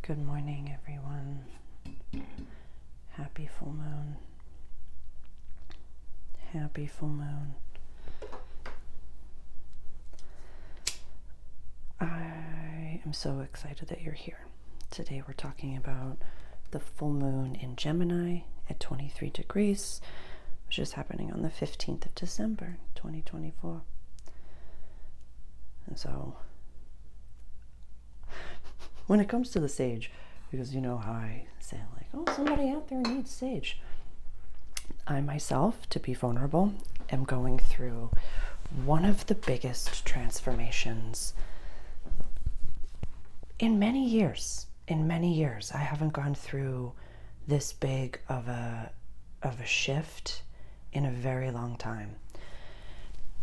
Good morning, everyone. Happy full moon. Happy full moon. I am so excited that you're here. Today we're talking about the full moon in Gemini at 23 degrees, which is happening on the 15th of December, 2024. And so, when it comes to the sage, because you know how I say, like, oh, somebody out there needs sage. I myself, to be vulnerable, am going through one of the biggest transformations in many years. In many years, I haven't gone through this big of a shift in a very long time.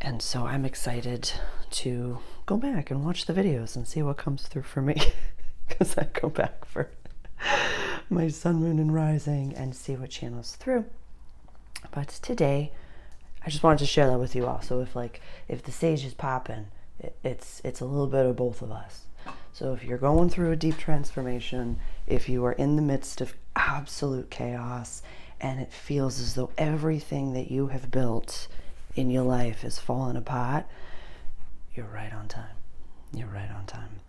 And so I'm excited to go back and watch the videos and see what comes through for me. Because I go back for my sun, moon, and rising and see what channels through. But today, I just wanted to share that with you all. So if the sage is popping, it's a little bit of both of us. So if you're going through a deep transformation, if you are in the midst of absolute chaos, and it feels as though everything that you have built in your life is falling apart, you're right on time. You're right on time.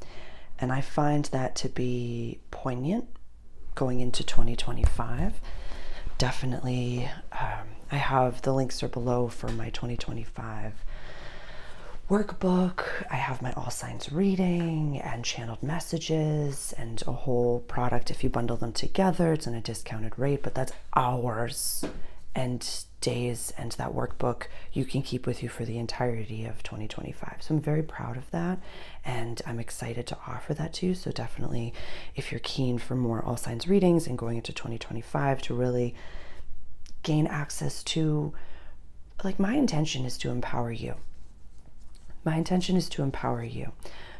And I find that to be poignant going into 2025. Definitely, I have the links are below for my 2025 workbook. I have my all signs reading and channeled messages and a whole product. If you bundle them together, it's on a discounted rate, but that's hours and days, and that workbook you can keep with you for the entirety of 2025. So I'm very proud of that, and I'm excited to offer that to you. So definitely, if you're keen for more all signs readings and going into 2025 to really gain access to, like, my intention is to empower you. My intention is to empower you.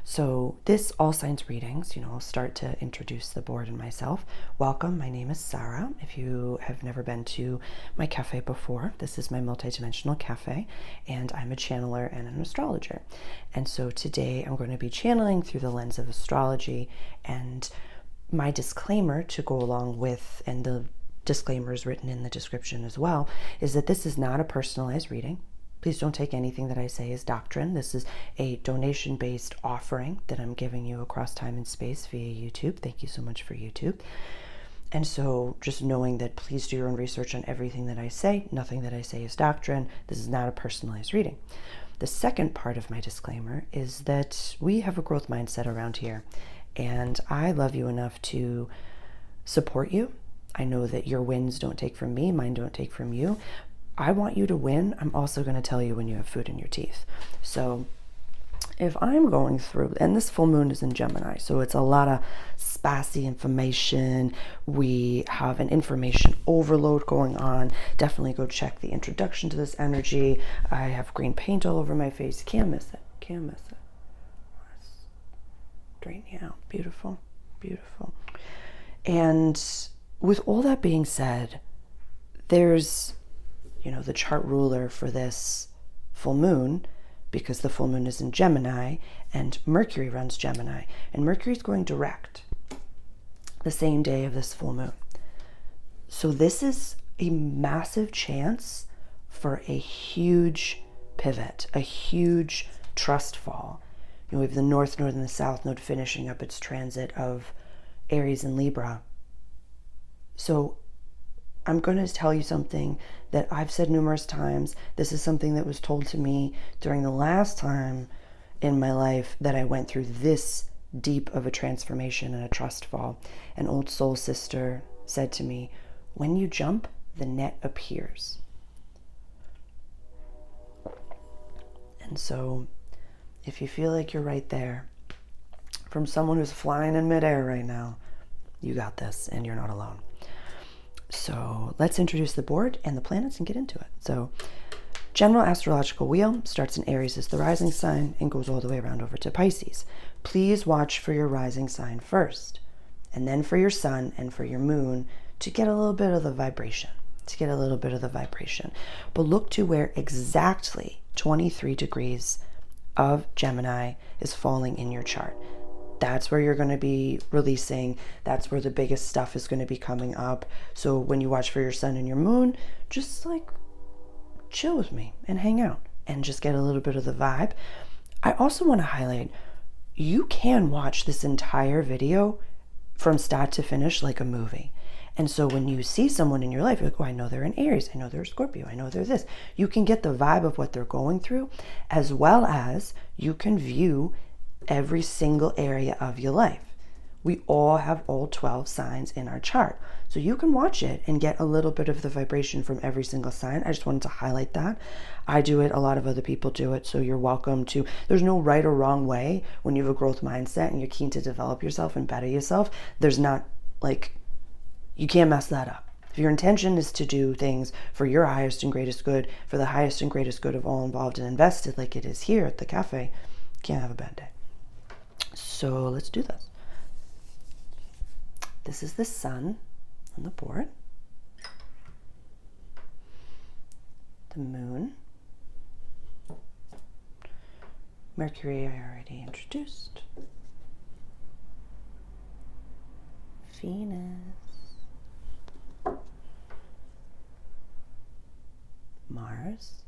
So this all signs readings, I'll start to introduce the board and myself. Welcome, my name is Sarah. If you have never been to my cafe before, this is my multidimensional cafe, and I'm a channeler and an astrologer. And so today I'm going to be channeling through the lens of astrology, and my disclaimer to go along with, and the disclaimer is written in the description as well, is that this is not a personalized reading. Please don't take anything that I say as doctrine. This is a donation-based offering that I'm giving you across time and space via YouTube. Thank you so much for YouTube. And so just knowing that, please do your own research on everything that I say. Nothing that I say is doctrine. This is not a personalized reading. The second part of my disclaimer is that we have a growth mindset around here, and I love you enough to support you. I know that your wins don't take from me, mine don't take from you. I want you to win. I'm also going to tell you when you have food in your teeth. So if I'm going through, and this full moon is in Gemini, so it's a lot of spicy information. We have an information overload going on. Definitely go check the introduction to this energy. I have green paint all over my face. Can't miss it. Can't miss it. Straighten you out. Beautiful. Beautiful. And with all that being said, there's the chart ruler for this full moon, because the full moon is in Gemini and Mercury runs Gemini, and Mercury's going direct the same day of this full moon. So this is a massive chance for a huge pivot, a huge trust fall. We have the North Node and the South Node finishing up its transit of Aries and Libra. So I'm going to tell you something that I've said numerous times. This is something that was told to me during the last time in my life that I went through this deep of a transformation and a trust fall. An old soul sister said to me, when you jump, the net appears. And so if you feel like you're right there, from someone who's flying in midair right now, you got this, and you're not alone. So let's introduce the board and the planets and get into it. So general astrological wheel starts in Aries as the rising sign and goes all the way around over to Pisces. Please watch for your rising sign first, and then for your sun and for your moon, to get a little bit of the vibration, But look to where exactly 23 degrees of Gemini is falling in your chart. That's where you're going to be releasing. That's where the biggest stuff is going to be coming up. So when you watch for your sun and your moon, just like chill with me and hang out and just get a little bit of the vibe. I also want to highlight, you can watch this entire video from start to finish like a movie. And so when you see someone in your life, you're like, oh, I know they're an Aries, I know they're a Scorpio, I know they're this. You can get the vibe of what they're going through, as well as you can view every single area of your life. We all have all 12 signs in our chart. So you can watch it and get a little bit of the vibration from every single sign. I just wanted to highlight that. I do it, a lot of other people do it, so you're welcome to. There's no right or wrong way when you have a growth mindset and you're keen to develop yourself and better yourself. There's not, like, you can't mess that up. If your intention is to do things for your highest and greatest good, for the highest and greatest good of all involved and invested, like it is here at the cafe, you can't have a bad day. So let's do this. This is the sun on the board, the moon, Mercury I already introduced, Venus, Mars,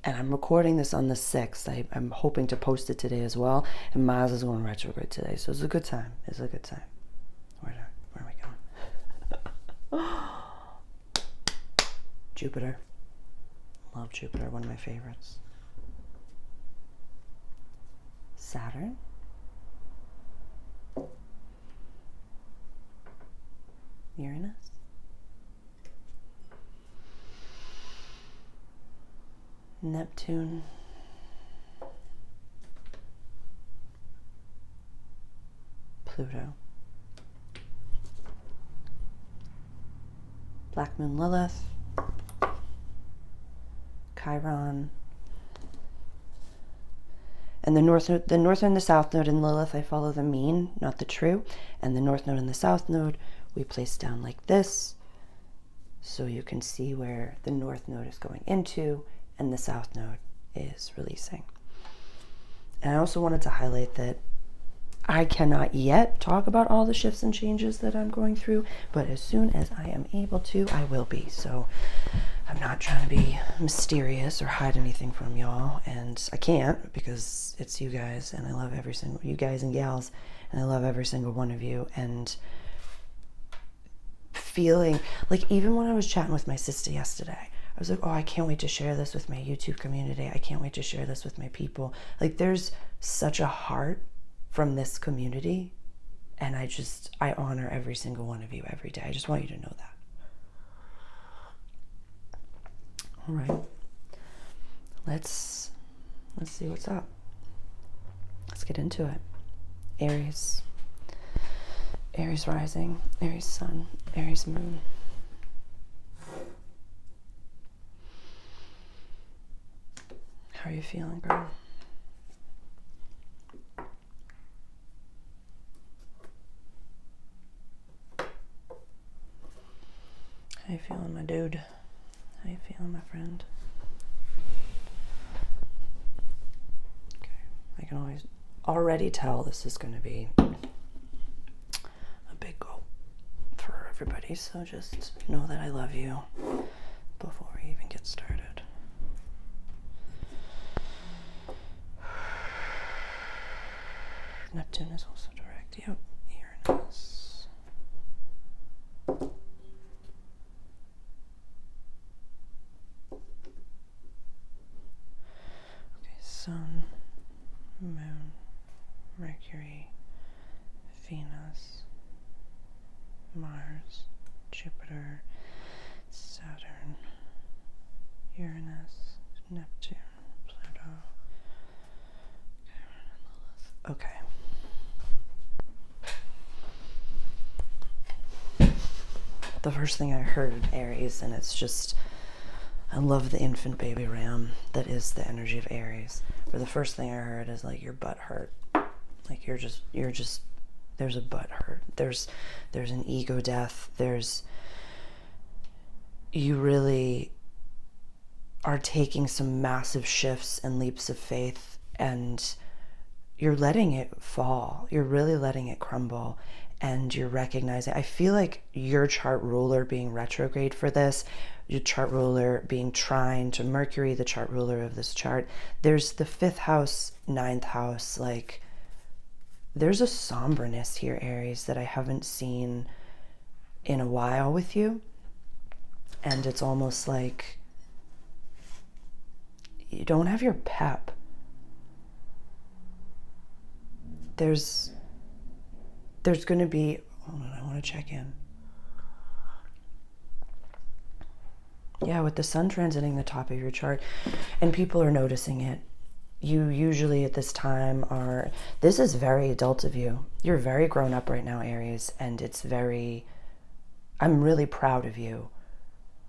and I'm recording this on the 6th. I'm hoping to post it today as well, and Mars is going retrograde today, so it's a good time. It's a good time. Where are we going? Jupiter. Love Jupiter, one of my favorites. Saturn. Uranus. Neptune. Pluto. Black Moon Lilith. Chiron. And the north and the south node in Lilith, I follow the mean, not the true. And the north node and the south node, we place down like this. So you can see where the north node is going into and the south node is releasing. And I also wanted to highlight that I cannot yet talk about all the shifts and changes that I'm going through, but as soon as I am able to, I will be. So I'm not trying to be mysterious or hide anything from y'all, and I can't because it's you guys, and I love every single, you guys and gals, and I love every single one of you. And feeling like, even when I was chatting with my sister yesterday, I was like, oh, I can't wait to share this with my YouTube community. I can't wait to share this with my people. Like, there's such a heart from this community, and I honor every single one of you every day. I just want you to know that. All right, let's see what's up. Let's get into it. Aries rising, Aries sun, Aries moon. How are you feeling, girl? How you feeling, my dude? How you feeling, my friend? Okay, I can already tell this is going to be a big goal for everybody, so just know that I love you before we even get started. Neptune is also direct. Yep, Uranus. Sun, Moon, Mercury, Venus, Mars, Jupiter, Saturn, Uranus, Neptune, Pluto, Chiron, and Lilith. Okay. The first thing I heard, Aries, and it's just, I love the infant baby ram that is the energy of Aries. For the first thing I heard is like, your butt hurt. Like you're just, there's a butt hurt. There's an ego death. You really are taking some massive shifts and leaps of faith, and you're letting it fall. You're really letting it crumble, and you're recognizing, I feel like your chart ruler being retrograde for this, your chart ruler being trine to Mercury, the chart ruler of this chart, there's the 5th house, 9th house, like there's a somberness here, Aries, that I haven't seen in a while with you. And it's almost like you don't have your pep. There's going to be, hold on, I want to check in. Yeah, with the sun transiting the top of your chart, and people are noticing it. You usually at this time are, this is very adult of you. You're very grown up right now, Aries, and it's very, I'm really proud of you.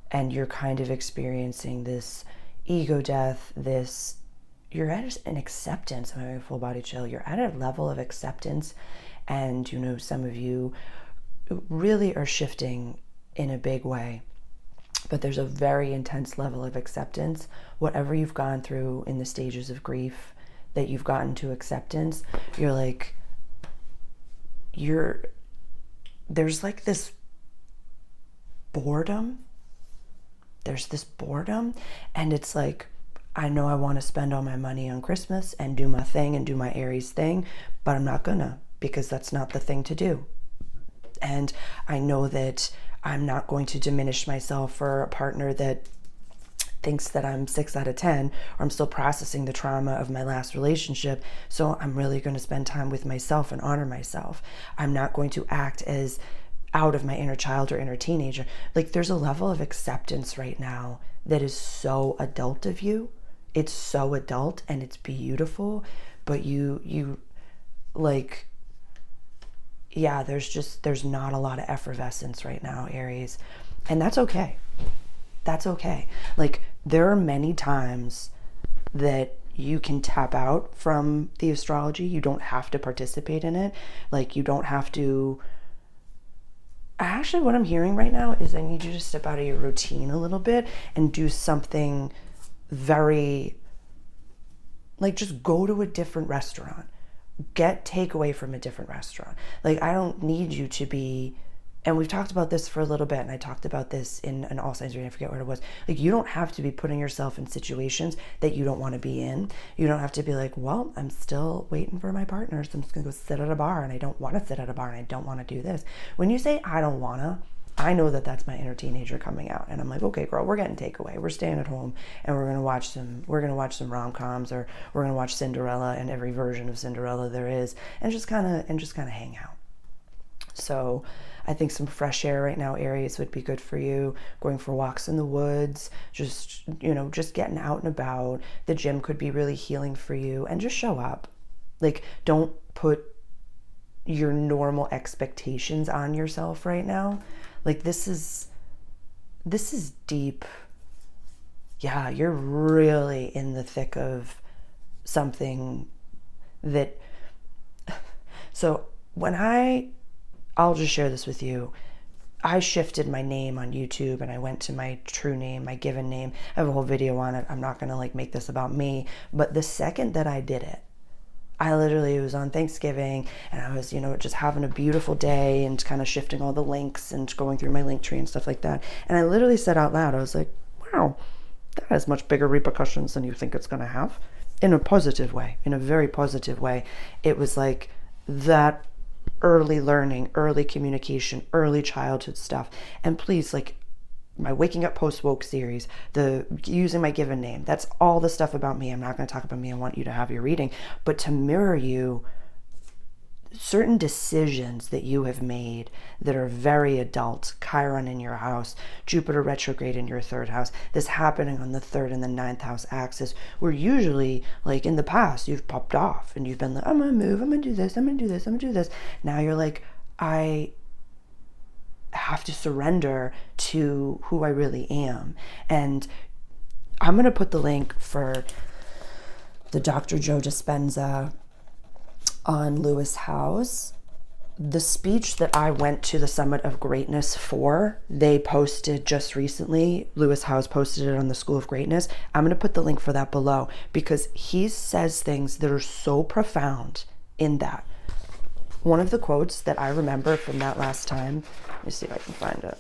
And you're kind of experiencing this ego death, this, you're at an acceptance. I'm having a full body chill. You're at a level of acceptance, and you know, some of you really are shifting in a big way. But there's a very intense level of acceptance. Whatever you've gone through in the stages of grief that you've gotten to acceptance, you're like, there's like this boredom. There's this boredom, and it's like, I know I want to spend all my money on Christmas and do my thing and do my Aries thing, but I'm not gonna, because that's not the thing to do. And I know that I'm not going to diminish myself for a partner that thinks that I'm 6 out of 10, or I'm still processing the trauma of my last relationship. So I'm really going to spend time with myself and honor myself. I'm not going to act as out of my inner child or inner teenager. Like, there's a level of acceptance right now that is so adult of you. It's so adult and it's beautiful, but you like, yeah, there's not a lot of effervescence right now, Aries. And that's okay. That's okay. Like, there are many times that you can tap out from the astrology. You don't have to participate in it. Like, you don't have to. Actually, what I'm hearing right now is I need you to step out of your routine a little bit and do something very, like, just go to a different restaurant. Get takeaway from a different restaurant. Like, I don't need you to be, and we've talked about this for a little bit, and I talked about this in an all signs reading, I forget what it was. Like, you don't have to be putting yourself in situations that you don't want to be in. You don't have to be like, well, I'm still waiting for my partner, so I'm just gonna go sit at a bar, and I don't want to sit at a bar, and I don't want to do this. When you say I don't wanna, I know that that's my inner teenager coming out, and I'm like, okay, girl, we're getting takeaway. We're staying at home, and we're gonna watch some rom-coms, or we're gonna watch Cinderella and every version of Cinderella there is, and just kind of hang out. So I think some fresh air right now, Aries, would be good for you. Going for walks in the woods, just getting out and about. The gym could be really healing for you, and just show up. Like, don't put your normal expectations on yourself right now. Like, this is deep. Yeah, you're really in the thick of something that, so when I'll just share this with you. I shifted my name on YouTube, and I went to my true name, my given name. I have a whole video on it. I'm not going to like make this about me, but the second that I did it, it was on Thanksgiving, and I was, just having a beautiful day and kind of shifting all the links and going through my link tree and stuff like that. And I literally said out loud, I was like, wow, that has much bigger repercussions than you think it's going to have. In a positive way, in a very positive way. It was like that early learning, early communication, early childhood stuff. And please, like, my Waking Up Post Woke series, the using my given name, that's all the stuff about me. I'm not going to talk about me. I want you to have your reading, but to mirror you certain decisions that you have made that are very adult. Chiron in your house, Jupiter retrograde in your 3rd house, this happening on the 3rd and the 9th house axis, where usually, like, in the past, you've popped off and you've been like, I'm gonna move, I'm gonna do this, I'm gonna do this, I'm gonna do this. Now you're like, I have to surrender to who I really am. And I'm going to put the link for the Dr. Joe Dispenza on Lewis House. the speech that I went to the Summit of Greatness for, they posted just recently. Lewis Howes posted it on the School of Greatness. I'm going to put the link for that below because he says things that are so profound in that. One of the quotes that I remember from that last time, let me see if I can find it.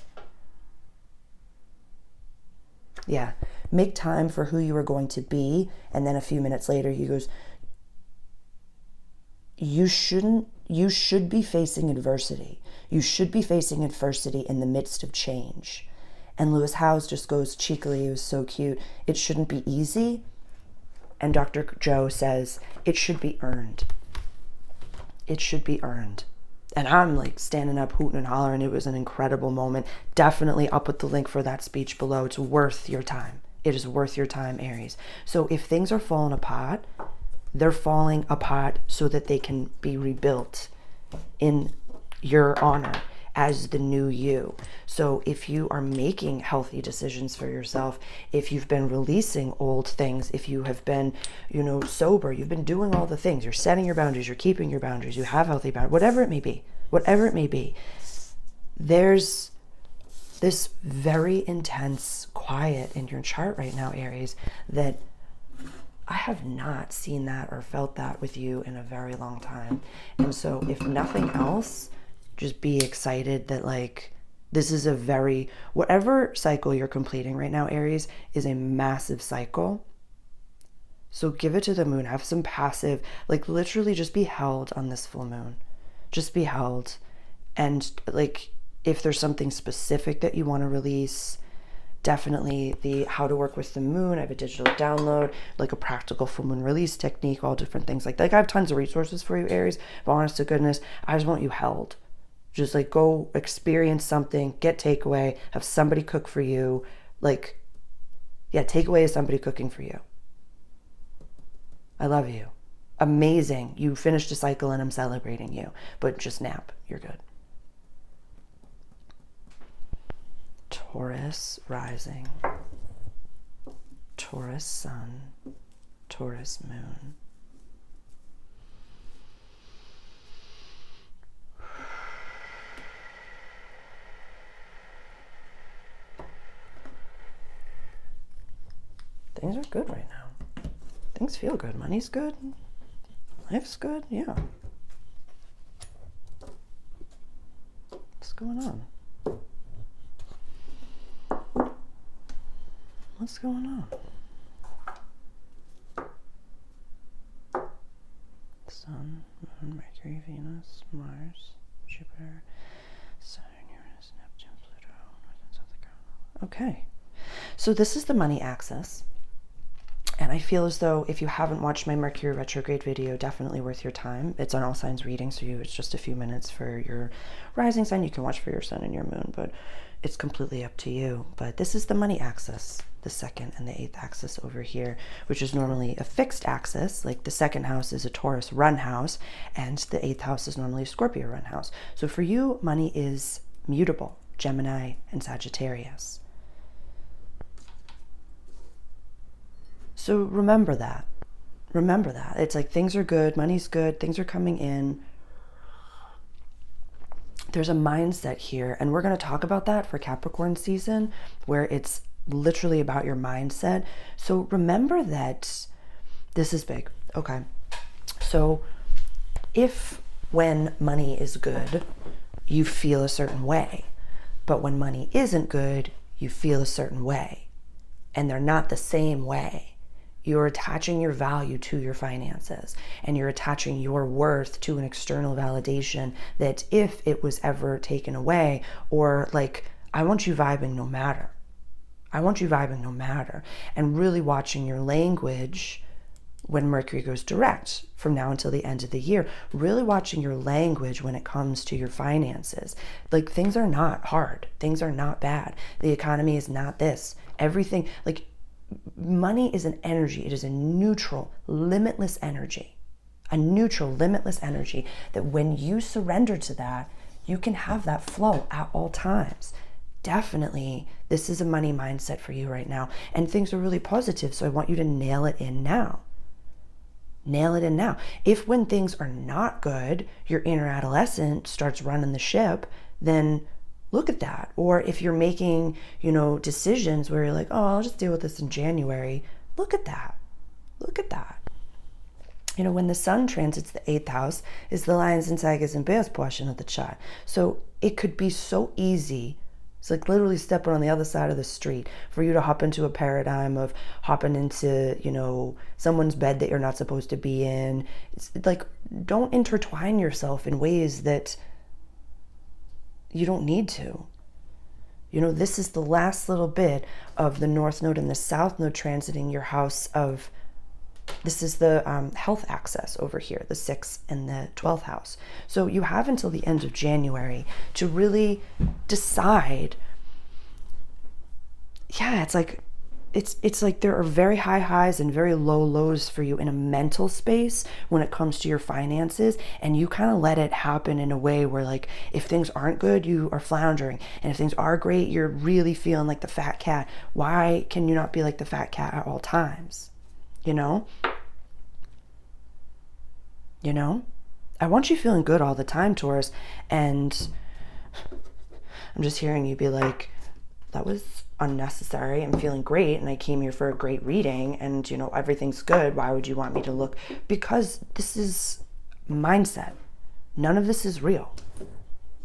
Yeah. Make time for who you are going to be. And then a few minutes later, he goes, you should be facing adversity. You should be facing adversity in the midst of change. And Lewis Howes just goes cheekily, it was so cute, it shouldn't be easy. And Dr. Joe says, it should be earned. It should be earned. And I'm like standing up, hooting and hollering. It was an incredible moment. Definitely, I'll put the link for that speech below. It's worth your time. It is worth your time, Aries. So if things are falling apart, they're falling apart so that they can be rebuilt in your honor as the new you. So if you are making healthy decisions for yourself, if you've been releasing old things, if you have been, sober, you've been doing all the things, you're setting your boundaries, you're keeping your boundaries, you have healthy boundaries, whatever it may be, there's this very intense quiet in your chart right now, Aries, that I have not seen that or felt that with you in a very long time. And so if nothing else, just be excited that this is whatever cycle you're completing right now, Aries, is a massive cycle. So give it to the moon, have some passive, literally just be held on this full moon. Just be held. And if there's something specific that you want to release, definitely the How to Work with the Moon. I have a digital download, a practical full moon release technique, all different things like that. I have tons of resources for you, Aries, but honest to goodness, I just want you held. Just go experience something, get takeaway, have somebody cook for you. Takeaway is somebody cooking for you. I love you. Amazing. You finished a cycle and I'm celebrating you, but just nap. You're good. Taurus rising, Taurus sun, Taurus moon. Things are good right now. Things feel good. Money's good. Life's good. Yeah. What's going on? What's going on? Sun, Moon, Mercury, Venus, Mars, Jupiter, Saturn, Uranus, Neptune, Pluto, North and South Carolina. Okay. So this is the money axis. And I feel as though if you haven't watched my Mercury retrograde video, definitely worth your time. It's on all signs reading, so it's just a few minutes for your rising sign. You can watch for your sun and your moon, but it's completely up to you. But this is the money axis, the second and the eighth axis over here, which is normally a fixed axis. The second house is a Taurus run house, and the eighth house is normally a Scorpio run house. So for you, money is mutable, Gemini and Sagittarius. So remember that. Remember that. It's things are good, money's good, things are coming in. There's a mindset here, and we're going to talk about that for Capricorn season, where it's literally about your mindset. So remember that this is big. Okay. So if when money is good, you feel a certain way, but when money isn't good, you feel a certain way, and they're not the same way. You're attaching your value to your finances, and you're attaching your worth to an external validation that if it was ever taken away, or I want you vibing no matter. I want you vibing no matter. And really watching your language when Mercury goes direct from now until the end of the year, really watching your language when it comes to your finances. Things are not hard. Things are not bad. The economy is not this. Everything, money is an energy. It is a neutral, limitless energy. A neutral, limitless energy that when you surrender to that, you can have that flow at all times. Definitely, this is a money mindset for you right now. And things are really positive, so I want you to nail it in now. nail it in now. If when things are not good, your inner adolescent starts running the ship, then look at that. Or if you're making, decisions where you're like, oh, I'll just deal with this in January, look at that. Look at that. When the sun transits the 8th house is the lions and tigers and bears portion of the chart. So it could be so easy. It's like literally stepping on the other side of the street for you to hop into a paradigm of hopping into, someone's bed that you're not supposed to be in. It's like, don't intertwine yourself in ways that you don't need to. This is the last little bit of the North Node and the South Node transiting your house of, this is the health axis over here, the 6th and the 12th house. So you have until the end of January to really decide. Yeah, it's like there are very high highs and very low lows for you in a mental space when it comes to your finances, and you kind of let it happen in a way where, like, if things aren't good, you are floundering, and if things are great, you're really feeling like the fat cat. Why can you not be like the fat cat at all times? I want you feeling good all the time, Taurus. And I'm just hearing you be like, that was unnecessary. I'm feeling great, and I came here for a great reading, and everything's good. Why would you want me to look? Because this is mindset. None of this is real.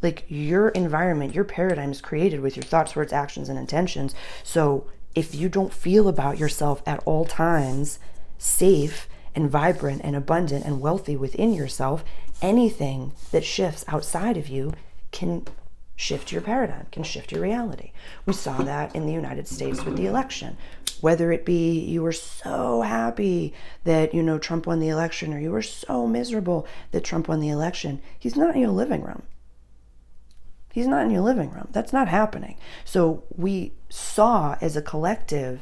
Like, your environment, your paradigm is created with your thoughts, words, actions, and intentions. So if you don't feel about yourself at all times safe and vibrant and abundant and wealthy within yourself, anything that shifts outside of you can shift your paradigm, can shift your reality. We saw that in the United States with the election. Whether it be you were so happy that, Trump won the election, or you were so miserable that Trump won the election, he's not in your living room. He's not in your living room. That's not happening. So we saw as a collective,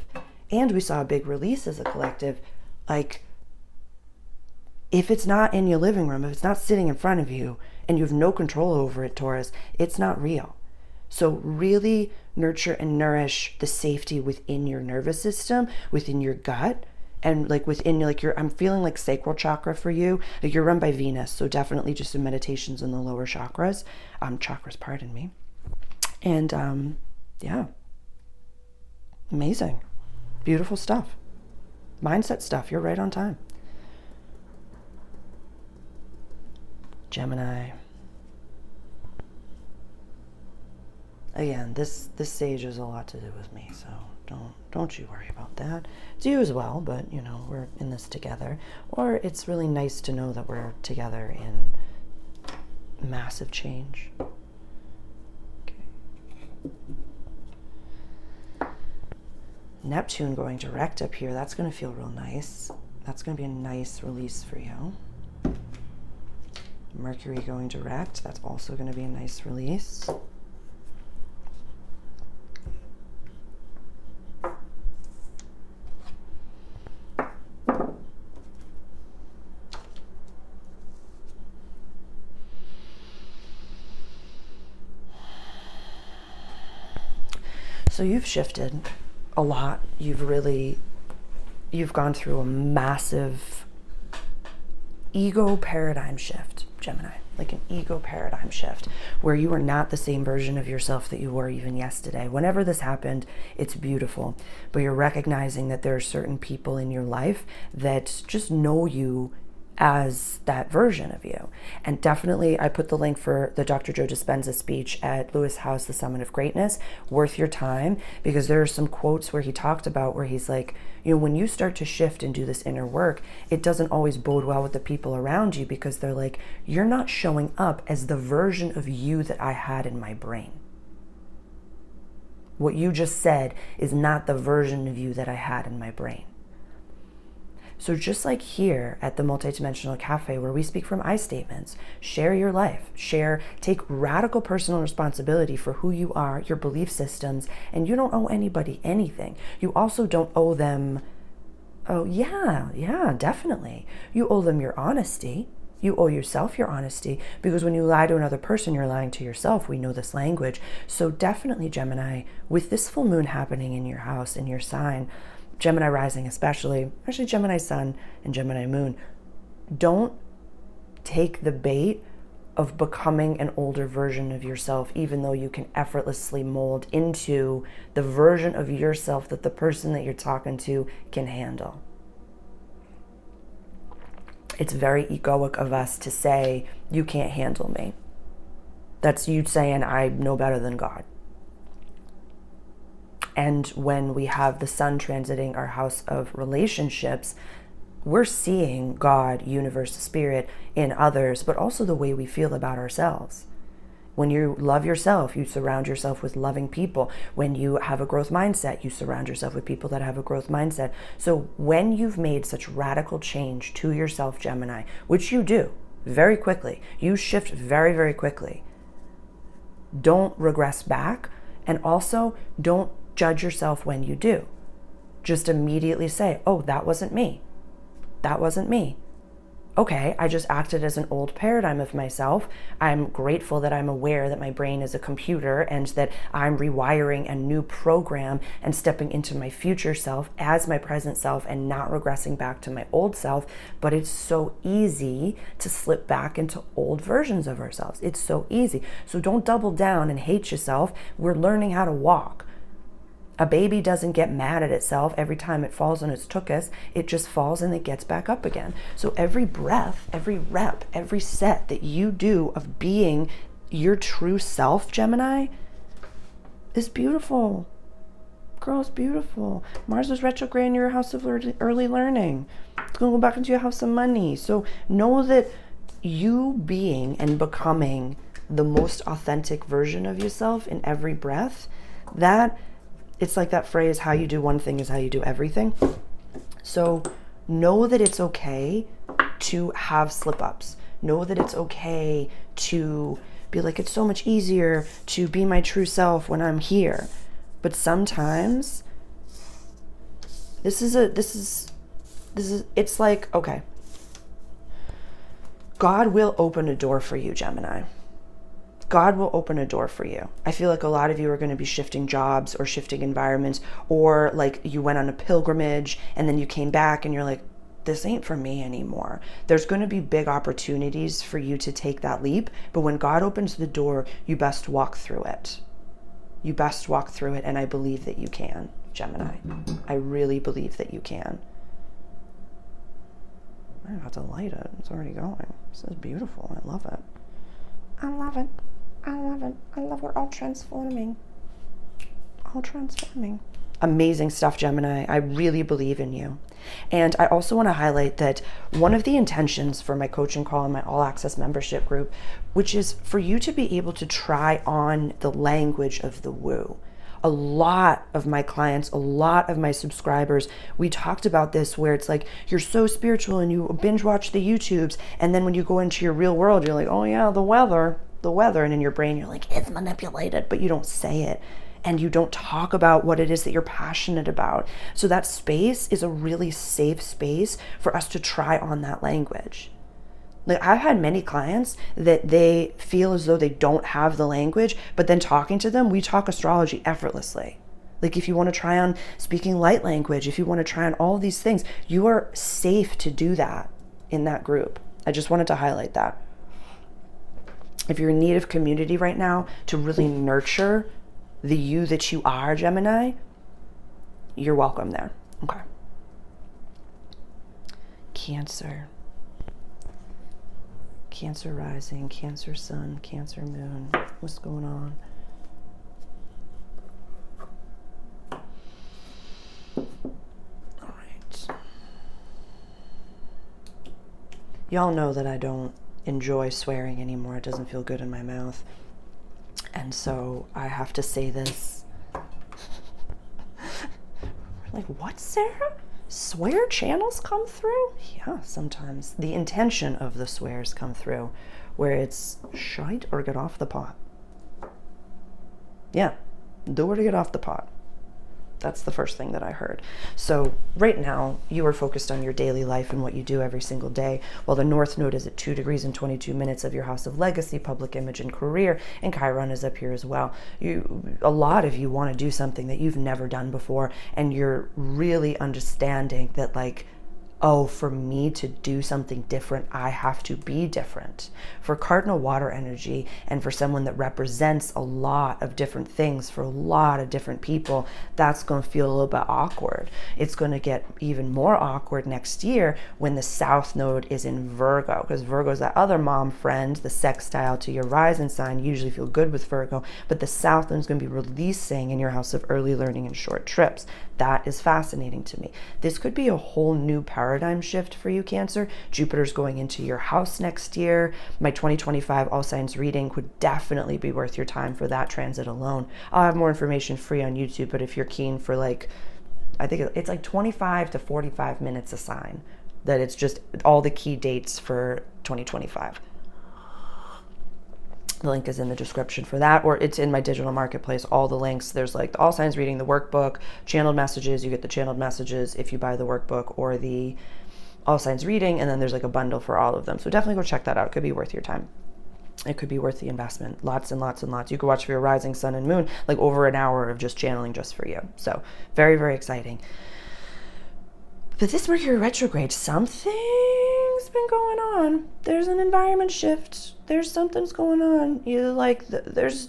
and we saw a big release as a collective, like, if it's not in your living room, if it's not sitting in front of you and you have no control over it, Taurus, it's not real. So really nurture and nourish the safety within your nervous system, within your gut, and like within like I'm feeling like sacral chakra for you. Like, you're run by Venus, so definitely just some meditations in the lower chakras. Pardon me. And yeah. Amazing. Beautiful stuff. Mindset stuff. You're right on time. Gemini. Again, this stage has a lot to do with me, so don't you worry about that. It's you as well, but we're in this together. Or it's really nice to know that we're together in massive change. Okay. Neptune going direct up here, that's going to feel real nice. That's going to be a nice release for you. Mercury going direct, that's also going to be a nice release. So you've shifted a lot. You've gone through a massive ego paradigm shift, Gemini, like an ego paradigm shift, where you are not the same version of yourself that you were even yesterday. Whenever this happened, it's beautiful, but you're recognizing that there are certain people in your life that just know you as that version of you. And definitely, I put the link for the Dr. Joe Dispenza speech at Lewis House, The Summit of Greatness, worth your time, because there are some quotes where he talked about where he's like, when you start to shift and do this inner work, it doesn't always bode well with the people around you, because they're like, you're not showing up as the version of you that I had in my brain. What you just said is not the version of you that I had in my brain. So just like here at the Multidimensional Cafe, where we speak from I statements, share your life, take radical personal responsibility for who you are, your belief systems, and you don't owe anybody anything. You also don't owe them, definitely. You owe them your honesty. You owe yourself your honesty, because when you lie to another person, you're lying to yourself. We know this language. So definitely, Gemini, with this full moon happening in your house, in your sign, Gemini rising especially, actually Gemini sun and Gemini moon, Don't take the bait of becoming an older version of yourself, even though you can effortlessly mold into the version of yourself that the person that you're talking to can handle. It's very egoic of us to say, you can't handle me. That's you saying, I know better than God. And when we have the sun transiting our house of relationships, we're seeing God, universe, spirit in others, but also the way we feel about ourselves. When you love yourself, you surround yourself with loving people. When you have a growth mindset, you surround yourself with people that have a growth mindset. So when you've made such radical change to yourself, Gemini, which you do very quickly, you shift very, very quickly. Don't regress back, and also don't judge yourself when you do. Just immediately say, oh, that wasn't me. That wasn't me. Okay, I just acted as an old paradigm of myself. I'm grateful that I'm aware that my brain is a computer and that I'm rewiring a new program and stepping into my future self as my present self and not regressing back to my old self. But it's so easy to slip back into old versions of ourselves. It's so easy. So don't double down and hate yourself. We're learning how to walk. A baby doesn't get mad at itself every time it falls on its tuchus. It just falls and it gets back up again. So every breath, every rep, every set that you do of being your true self, Gemini, is beautiful. Girl, it's beautiful. Mars is retrograde in your house of early learning. It's going to go back into your house of money. So know that you being and becoming the most authentic version of yourself in every breath, that it's like that phrase, how you do one thing is how you do everything. So know that it's okay to have slip-ups. Know that it's okay to be like, it's so much easier to be my true self when I'm here. But sometimes it's like, okay, God will open a door for you, Gemini. God will open a door for you. I feel like a lot of you are going to be shifting jobs or shifting environments, or like you went on a pilgrimage and then you came back and you're like, this ain't for me anymore. There's going to be big opportunities for you to take that leap. But when God opens the door, you best walk through it. You best walk through it. And I believe that you can, Gemini. I really believe that you can. I don't have to light it. It's already going. This is beautiful. I love it. I love it. I love it. I love we're all transforming. All transforming. Amazing stuff, Gemini. I really believe in you. And I also want to highlight that one of the intentions for my coaching call and my all access membership group, which is for you to be able to try on the language of the woo. A lot of my clients, a lot of my subscribers, we talked about this where it's like, you're so spiritual and you binge watch the YouTubes. And then when you go into your real world, you're like, oh yeah, the weather. And in your brain, you're like, it's manipulated, but you don't say it. And you don't talk about what it is that you're passionate about. So that space is a really safe space for us to try on that language. Like I've had many clients that they feel as though they don't have the language, but then talking to them, we talk astrology effortlessly. Like if you want to try on speaking light language, if you want to try on all these things, you are safe to do that in that group. I just wanted to highlight that. If you're in need of community right now to really nurture the you that you are, Gemini, you're welcome there. Okay. Cancer. Cancer rising, Cancer sun, Cancer moon. What's going on? All right. Y'all know that I don't enjoy swearing anymore. It doesn't feel good in my mouth. And so I have to say this. Like, what, Sarah? Swear channels come through? Yeah, sometimes. The intention of the swears come through, where it's shite or get off the pot. Yeah, do it or get off the pot. That's the first thing that I heard. So right now, you are focused on your daily life and what you do every single day, while the North Node is at 2 degrees and 22 minutes of your house of legacy, public image, and career, and Chiron is up here as well. A lot of you want to do something that you've never done before, and you're really understanding that, like, oh, for me to do something different, I have to be different. For cardinal water energy, and for someone that represents a lot of different things for a lot of different people, that's going to feel a little bit awkward. It's going to get even more awkward next year when the South Node is in Virgo, because Virgo is that other mom friend, the sextile to your rising sign. You usually feel good with Virgo, but the South Node is going to be releasing in your house of early learning and short trips. That is fascinating to me. This could be a whole new paradigm shift for you, Cancer. Jupiter's going into your house next year. My 2025 All Signs reading would definitely be worth your time for that transit alone. I'll have more information free on YouTube, but if you're keen for like, I think it's like 25 to 45 minutes a sign, that it's just all the key dates for 2025. The link is in the description for that, or it's in my digital marketplace. All the links, there's like the All Signs reading, the workbook, channeled messages. You get the channeled messages if you buy the workbook or the All Signs reading, and then there's like a bundle for all of them. So definitely go check that out. It could be worth your time. It could be worth the investment. Lots and lots and lots. You could watch for your rising sun and moon, like over an hour of just channeling just for you. So very, very exciting. But this Mercury retrograde, something's been going on. There's an environment shift. There's something's going on. Either like there's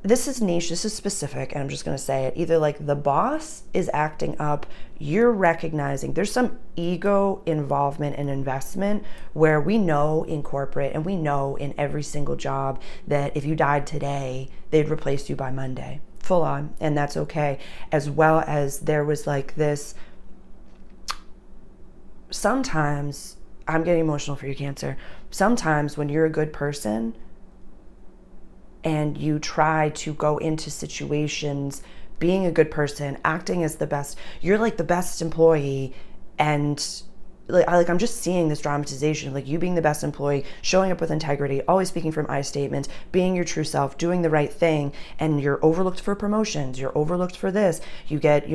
this is niche, this is specific, and I'm just going to say it. Either like the boss is acting up, you're recognizing there's some ego involvement and investment where we know in corporate and we know in every single job that if you died today, they'd replace you by Monday. Full on, and that's okay. As well as there was like this, sometimes, I'm getting emotional for you, Cancer. Sometimes when you're a good person and you try to go into situations being a good person, acting as the best, you're like the best employee, and I'm just seeing this dramatization of like you being the best employee, showing up with integrity, always speaking from I statements, being your true self, doing the right thing, and you're overlooked for promotions, you're overlooked for this, you get,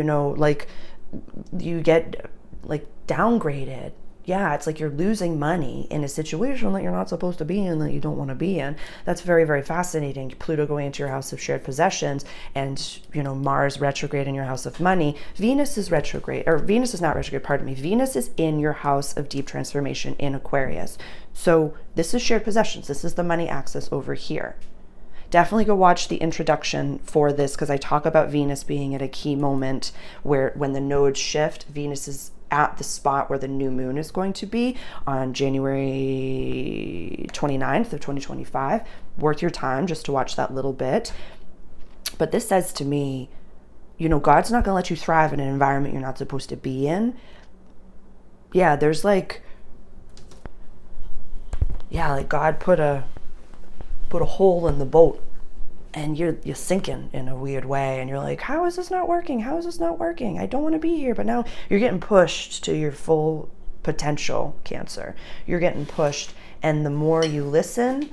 downgraded. Yeah, it's like you're losing money in a situation that you're not supposed to be in, that you don't want to be in. That's very, very fascinating. Pluto going into your house of shared possessions, and Mars retrograde in your house of money. Venus is retrograde, or Venus is not retrograde, pardon me. Venus is in your house of deep transformation in Aquarius. So this is shared possessions. This is the money axis over here. Definitely go watch the introduction for this, because I talk about Venus being at a key moment where when the nodes shift, Venus is at the spot where the new moon is going to be on January 29th of 2025. Worth your time just to watch that little bit. But this says to me, God's not going to let you thrive in an environment you're not supposed to be in. Yeah, there's like God put a hole in the boat, and you're sinking in a weird way, and you're like, how is this not working? How is this not working? I don't want to be here. But now you're getting pushed to your full potential, Cancer. You're getting pushed, and the more you listen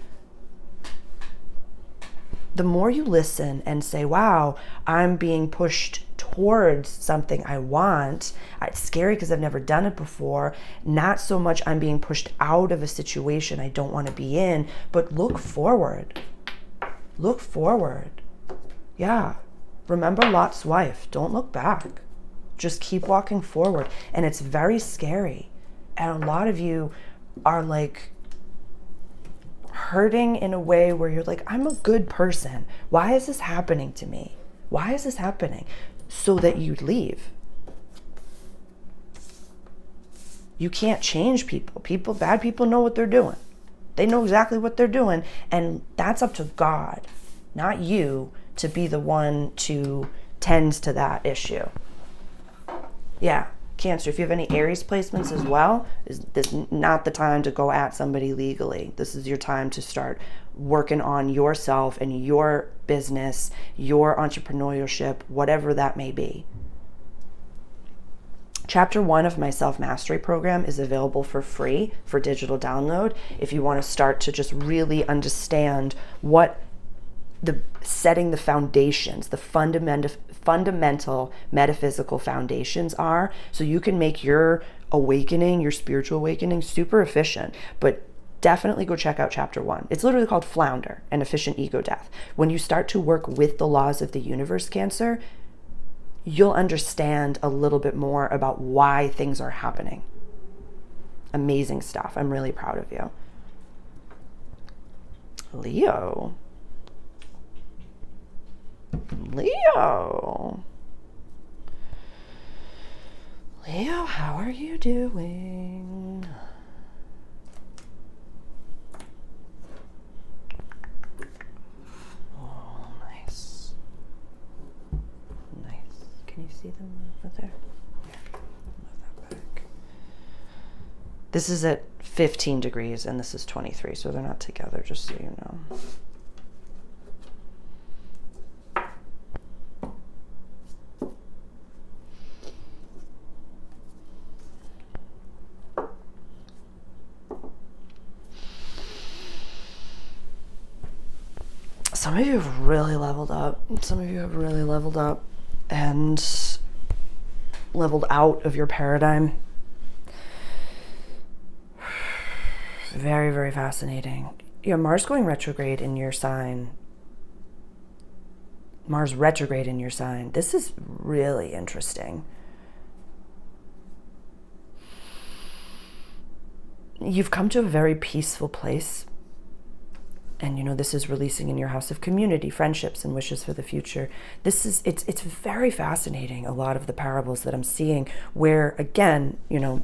and say, wow, I'm being pushed towards something I want. It's scary because I've never done it before. Not so much I'm being pushed out of a situation I don't want to be in, but look forward. Look forward. Yeah. Remember Lot's wife. Don't look back. Just keep walking forward. And it's very scary. And a lot of you are like hurting in a way where you're like, I'm a good person. Why is this happening to me? Why is this happening? So that you'd leave. You can't change people. Bad people know what they're doing. They know exactly what they're doing, and that's up to God, not you, to be the one to tend to that issue. Yeah, Cancer, if you have any Aries placements as well, this is not the time to go at somebody legally. This is your time to start working on yourself and your business, your entrepreneurship, whatever that may be. Chapter 1 of my self-mastery program is available for free for digital download if you want to start to just really understand what setting the foundations, the fundamental metaphysical foundations are, so you can make your awakening, your spiritual awakening, super efficient. But definitely go check out chapter 1. It's literally called Flounder, an Efficient Ego Death. When you start to work with the laws of the universe, Cancer, you'll understand a little bit more about why things are happening. Amazing stuff. I'm really proud of you. Leo. Leo, how are you doing? Oh, nice. Nice. Can you see them over there? Yeah. Move that back. This is at 15 degrees and this is 23, so they're not together, just so you know. Some of you have really leveled up. Some of you have really leveled up and leveled out of your paradigm. Very, very fascinating. You have Mars going retrograde in your sign. Mars retrograde in your sign. This is really interesting. You've come to a very peaceful place. And you know, this is releasing in your house of community, friendships, and wishes for the future. This is, it's very fascinating, a lot of the parables that I'm seeing, where again, you know,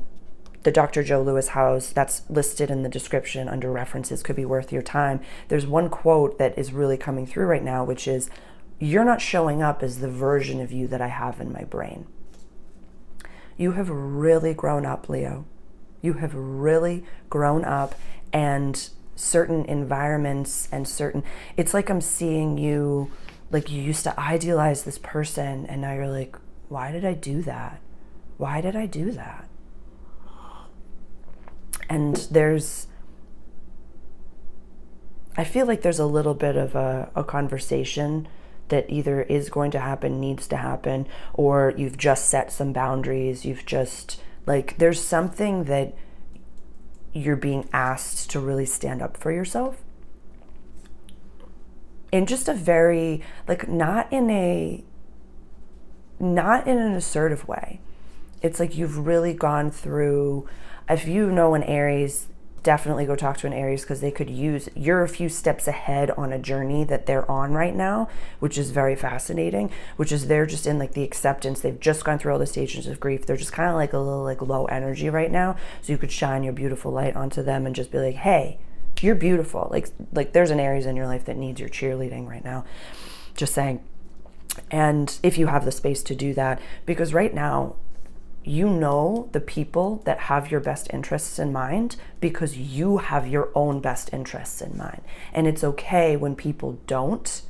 the Dr. Joe Lewis house that's listed in the description under references could be worth your time. There's one quote that is really coming through right now, which is, you're not showing up as the version of you that I have in my brain. You have really grown up, Leo. You have really grown up, and certain environments and certain, it's like I'm seeing you, like you used to idealize this person and now you're like, why did I do that? Why did I do that? And I feel like there's a little bit of a conversation that either is going to happen, needs to happen, or you've just set some boundaries. You've just, like, there's something that you're being asked to really stand up for yourself in just a very, like, not in an assertive way. It's like you've really gone through, if you know an Aries, definitely go talk to an Aries, because they could use, you're a few steps ahead on a journey that they're on right now, which is very fascinating, which is they're just in like the acceptance. They've just gone through all the stages of grief. They're just kind of like a little like low energy right now. So you could shine your beautiful light onto them and just be like, hey, you're beautiful. Like there's an Aries in your life that needs your cheerleading right now. Just saying. And if you have the space to do that, because right now, you know the people that have your best interests in mind because you have your own best interests in mind. And it's okay when people don't,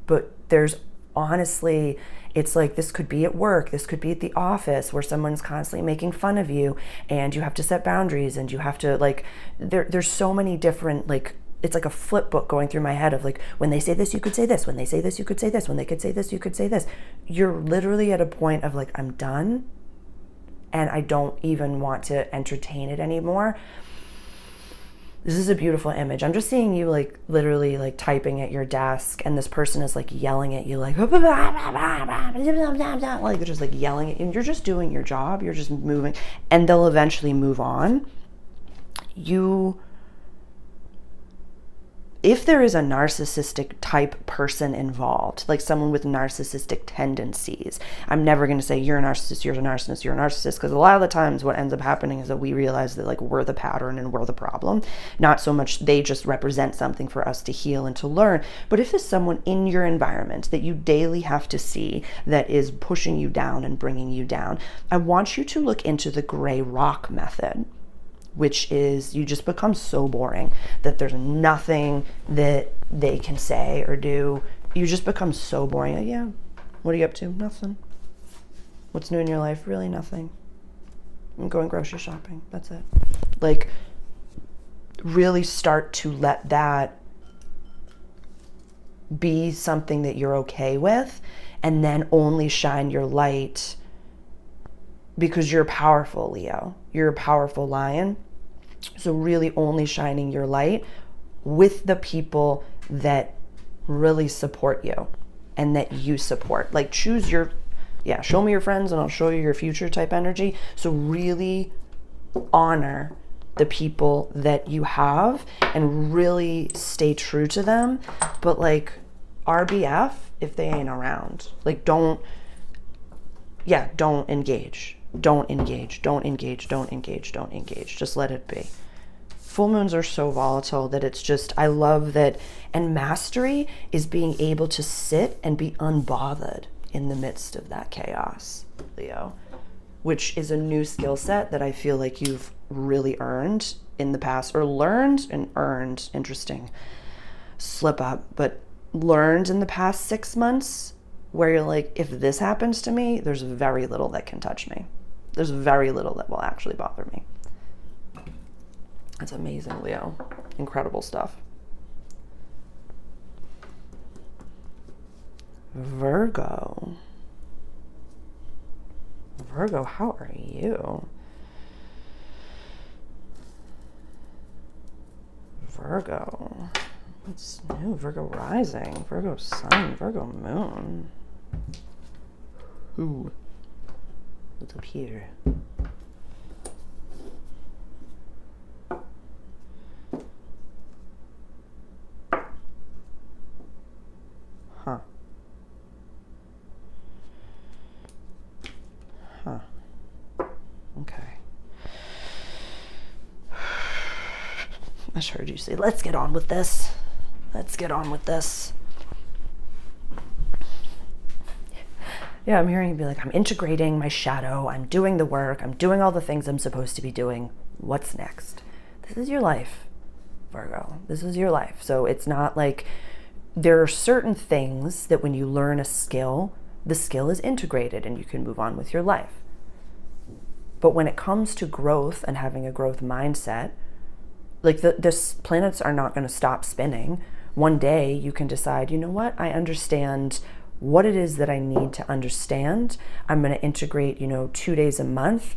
but there's honestly, it's like this could be at work, this could be at the office where someone's constantly making fun of you and you have to set boundaries and you have to like, there's so many different, like, it's like a flip book going through my head of like, when they say this, you could say this. When they say this, you could say this. When they could say this, you could say this. You're literally at a point of like, I'm done and I don't even want to entertain it anymore. This is a beautiful image. I'm just seeing you like literally like typing at your desk and this person is like yelling at you like, like they're just like yelling at you and you're just doing your job. You're just moving and they'll eventually move on. If there is a narcissistic type person involved, like someone with narcissistic tendencies, I'm never going to say you're a narcissist, you're a narcissist, you're a narcissist, because a lot of the times what ends up happening is that we realize that like we're the pattern and we're the problem. Not so much they just represent something for us to heal and to learn. But if there's someone in your environment that you daily have to see that is pushing you down and bringing you down, I want you to look into the gray rock method, which is you just become so boring that there's nothing that they can say or do. You just become so boring. Like, yeah, what are you up to? Nothing. What's new in your life? Really nothing. I'm going grocery shopping. That's it. Like, really start to let that be something that you're okay with, and then only shine your light because you're powerful, Leo. You're a powerful lion. So really only shining your light with the people that really support you. and that you support. Like choose your, show me your friends and I'll show you your future type energy. So really honor the people that you have and really stay true to them. But like RBF if they ain't around. Like don't engage. Don't engage. Don't engage. Don't engage. Don't engage. Just let it be. Full moons are so volatile that it's just, I love that. And mastery is being able to sit and be unbothered in the midst of that chaos, Leo, which is a new skill set that I feel like you've really earned in the past, or learned and earned, interesting slip up, but learned in the past 6 months, where you're like, if this happens to me, there's very little that can touch me. There's very little that will actually bother me. That's amazing, Leo. Incredible stuff. Virgo. Virgo, how are you? Virgo. What's new? Virgo rising, Virgo sun, Virgo moon. Ooh. What's up here? Huh. Okay. I just heard you say, let's get on with this. Let's get on with this. Yeah, I'm hearing you be like, I'm integrating my shadow. I'm doing the work. I'm doing all the things I'm supposed to be doing. What's next? This is your life, Virgo. This is your life. So it's not like, there are certain things that when you learn a skill, the skill is integrated and you can move on with your life. But when it comes to growth and having a growth mindset, like the planets are not going to stop spinning. One day you can decide, you know what, I understand what it is that I need to understand. I'm going to integrate, 2 days a month.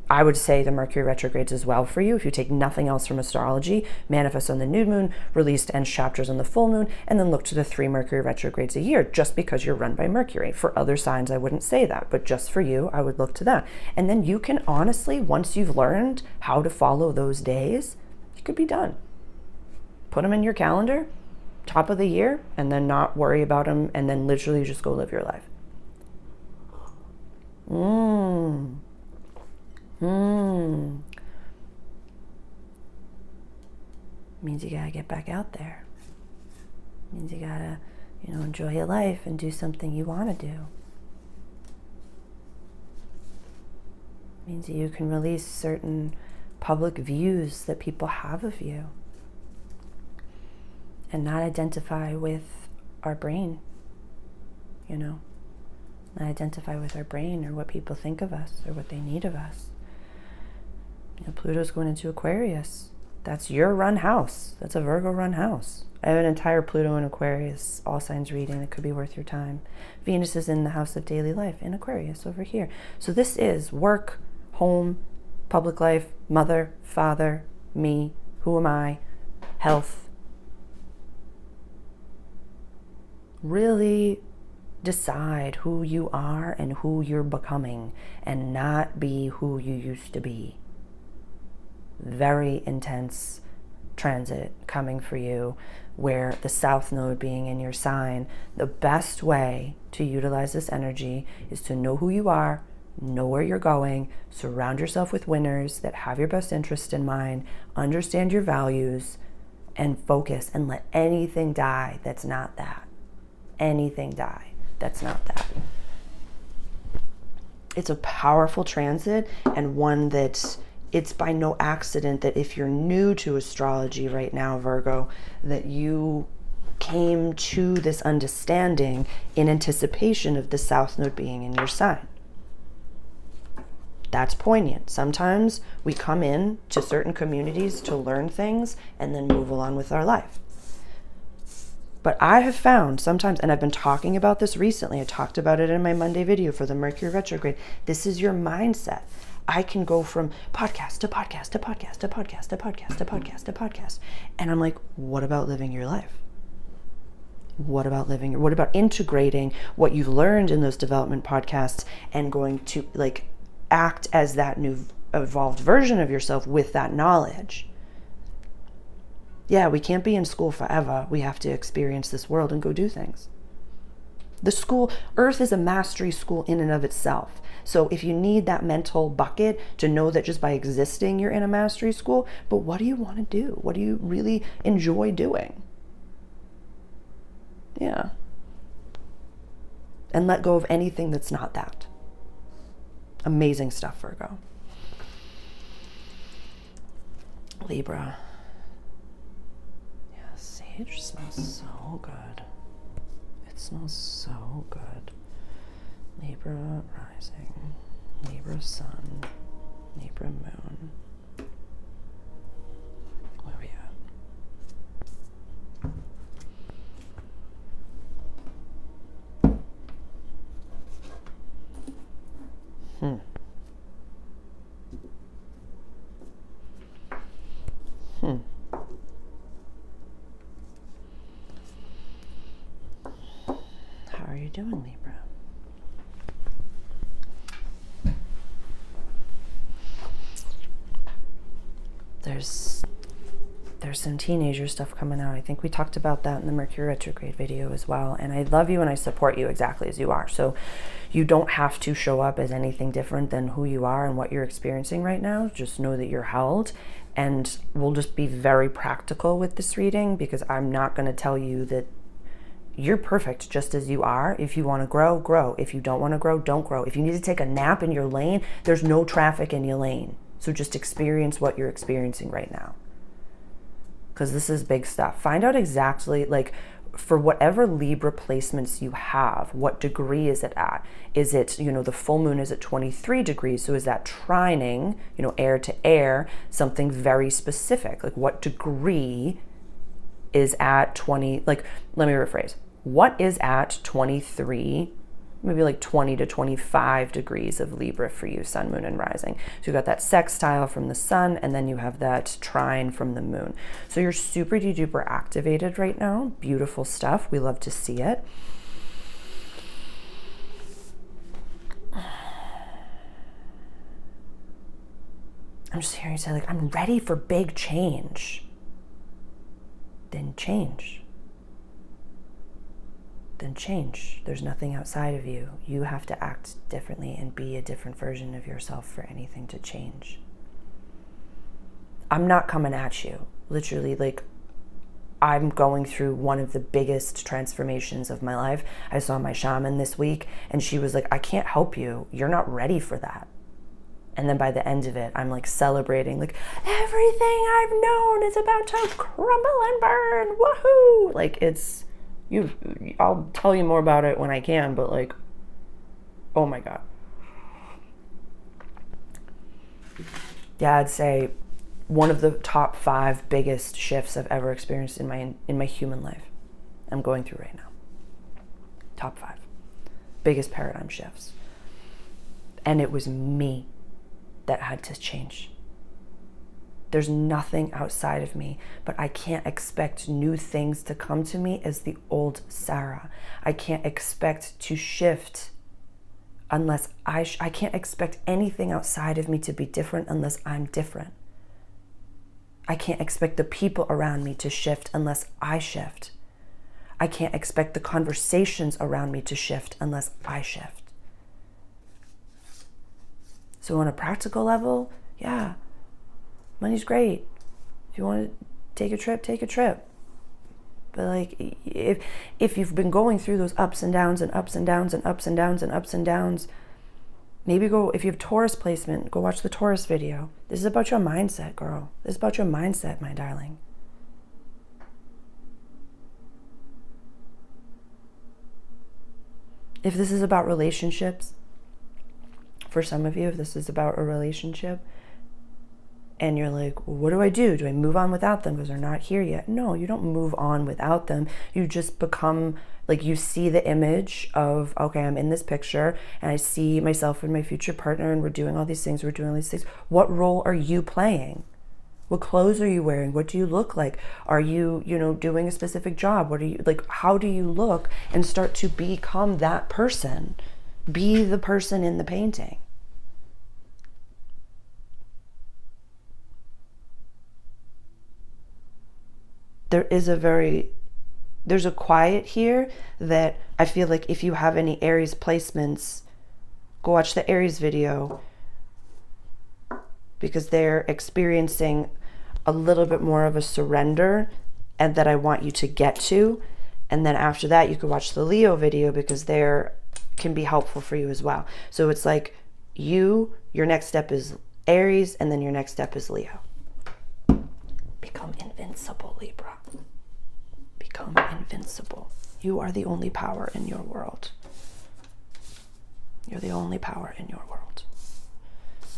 I would say the Mercury retrogrades as well for you. If you take nothing else from astrology, manifest on the new moon, release to end chapters on the full moon, and then look to the 3 Mercury retrogrades a year, just because you're run by Mercury. For other signs, I wouldn't say that, but just for you, I would look to that. And then you can honestly, once you've learned how to follow those days, you could be done. Put them in your calendar, top of the year, and then not worry about them, and then literally just go live your life. Means you gotta get back out there. Means you gotta, enjoy your life and do something you wanna do. Means that you can release certain public views that people have of you and not identify with our brain, not identify with our brain or what people think of us or what they need of us. Pluto's going into Aquarius. That's your run house. That's a Virgo run house. I have an entire Pluto in Aquarius, all signs reading that could be worth your time. Venus is in the house of daily life in Aquarius over here. So this is work, home, public life, mother, father, me, who am I, health. Really decide who you are and who you're becoming, and not be who you used to be. Very intense transit coming for you, where the South Node being in your sign, the best way to utilize this energy is to know who you are, know where you're going, surround yourself with winners that have your best interest in mind, understand your values, and focus, and let anything die that's not that. Anything die that's not that. It's a powerful transit, and one that it's by no accident that if you're new to astrology right now, Virgo, that you came to this understanding in anticipation of the South Node being in your sign. That's poignant. Sometimes we come in to certain communities to learn things and then move along with our life. But I have found sometimes, and I've been talking about this recently, I talked about it in my Monday video for the Mercury retrograde, this is your mindset. I can go from podcast to podcast to podcast to podcast to podcast to podcast to podcast. And I'm like, what about living your life? What about living? What about integrating what you've learned in those development podcasts and going to like act as that new evolved version of yourself with that knowledge? Yeah, we can't be in school forever. We have to experience this world and go do things. The school, Earth is a mastery school in and of itself. So if you need that mental bucket to know that just by existing, you're in a mastery school, but what do you want to do? What do you really enjoy doing? Yeah. And let go of anything that's not that. Amazing stuff, Virgo. Libra. Yeah, sage smells so good. It smells so good. Libra rising, Libra sun, Libra moon. Where are we at? How are you doing, Libra? There's some teenager stuff coming out. I think we talked about that in the Mercury retrograde video as well. And I love you and I support you exactly as you are. So you don't have to show up as anything different than who you are and what you're experiencing right now. Just know that you're held. And we'll just be very practical with this reading, because I'm not going to tell you that you're perfect just as you are. If you want to grow, grow. If you don't want to grow, don't grow. If you need to take a nap in your lane, there's no traffic in your lane. So just experience what you're experiencing right now. Because this is big stuff. Find out exactly, like, for whatever Libra placements you have, what degree is it at? Is it, the full moon is at 23 degrees. So is that trining, air to air, something very specific? Like, what degree is at 20, like, let me rephrase. What is at 23, maybe like 20 to 25 degrees of Libra for you, sun, moon, and rising? So you've got that sextile from the sun, and then you have that trine from the moon. So you're super duper activated right now. Beautiful stuff. We love to see it. I'm just hearing you say, like, I'm ready for big change. Then change. Then change. There's nothing outside of you. You have to act differently and be a different version of yourself for anything to change. I'm not coming at you. Literally, like, I'm going through one of the biggest transformations of my life. I saw my shaman this week, and she was like, I can't help you. You're not ready for that. And then by the end of it, I'm like celebrating, like, everything I've known is about to crumble and burn. Woohoo! Like, it's, I'll tell you more about it when I can, but like, oh my God. Yeah, I'd say one of the top 5 biggest shifts I've ever experienced in my human life I'm going through right now. Top 5. Biggest paradigm shifts. And it was me that had to change. There's nothing outside of me, but I can't expect new things to come to me as the old Sarah. I can't expect to shift unless I can't expect anything outside of me to be different unless I'm different. I can't expect the people around me to shift unless I shift. I can't expect the conversations around me to shift unless I shift. So on a practical level, yeah, money's great. If you want to take a trip, take a trip. But like, if you've been going through those ups and downs and ups and downs and ups and downs and ups and downs, maybe go, if you have Taurus placement, go watch the Taurus video. This is about your mindset, girl. This is about your mindset, my darling. If this is about relationships, for some of you, if this is about a relationship, and you're like, well, what do I do? Do I move on without them because they're not here yet? No, you don't move on without them. You just become, like, you see the image of, okay, I'm in this picture and I see myself and my future partner and we're doing all these things, What role are you playing? What clothes are you wearing? What do you look like? Are you, doing a specific job? What are you, like, how do you look? And start to become that person. Be the person in the painting. There's a quiet here that I feel like if you have any Aries placements, go watch the Aries video, because they're experiencing a little bit more of a surrender, and that I want you to get to. And then after that, you could watch the Leo video, because they're can be helpful for you as well. So it's like your next step is Aries, and then your next step is Leo. Become invincible, Libra. Become invincible. You are the only power in your world. You're the only power in your world.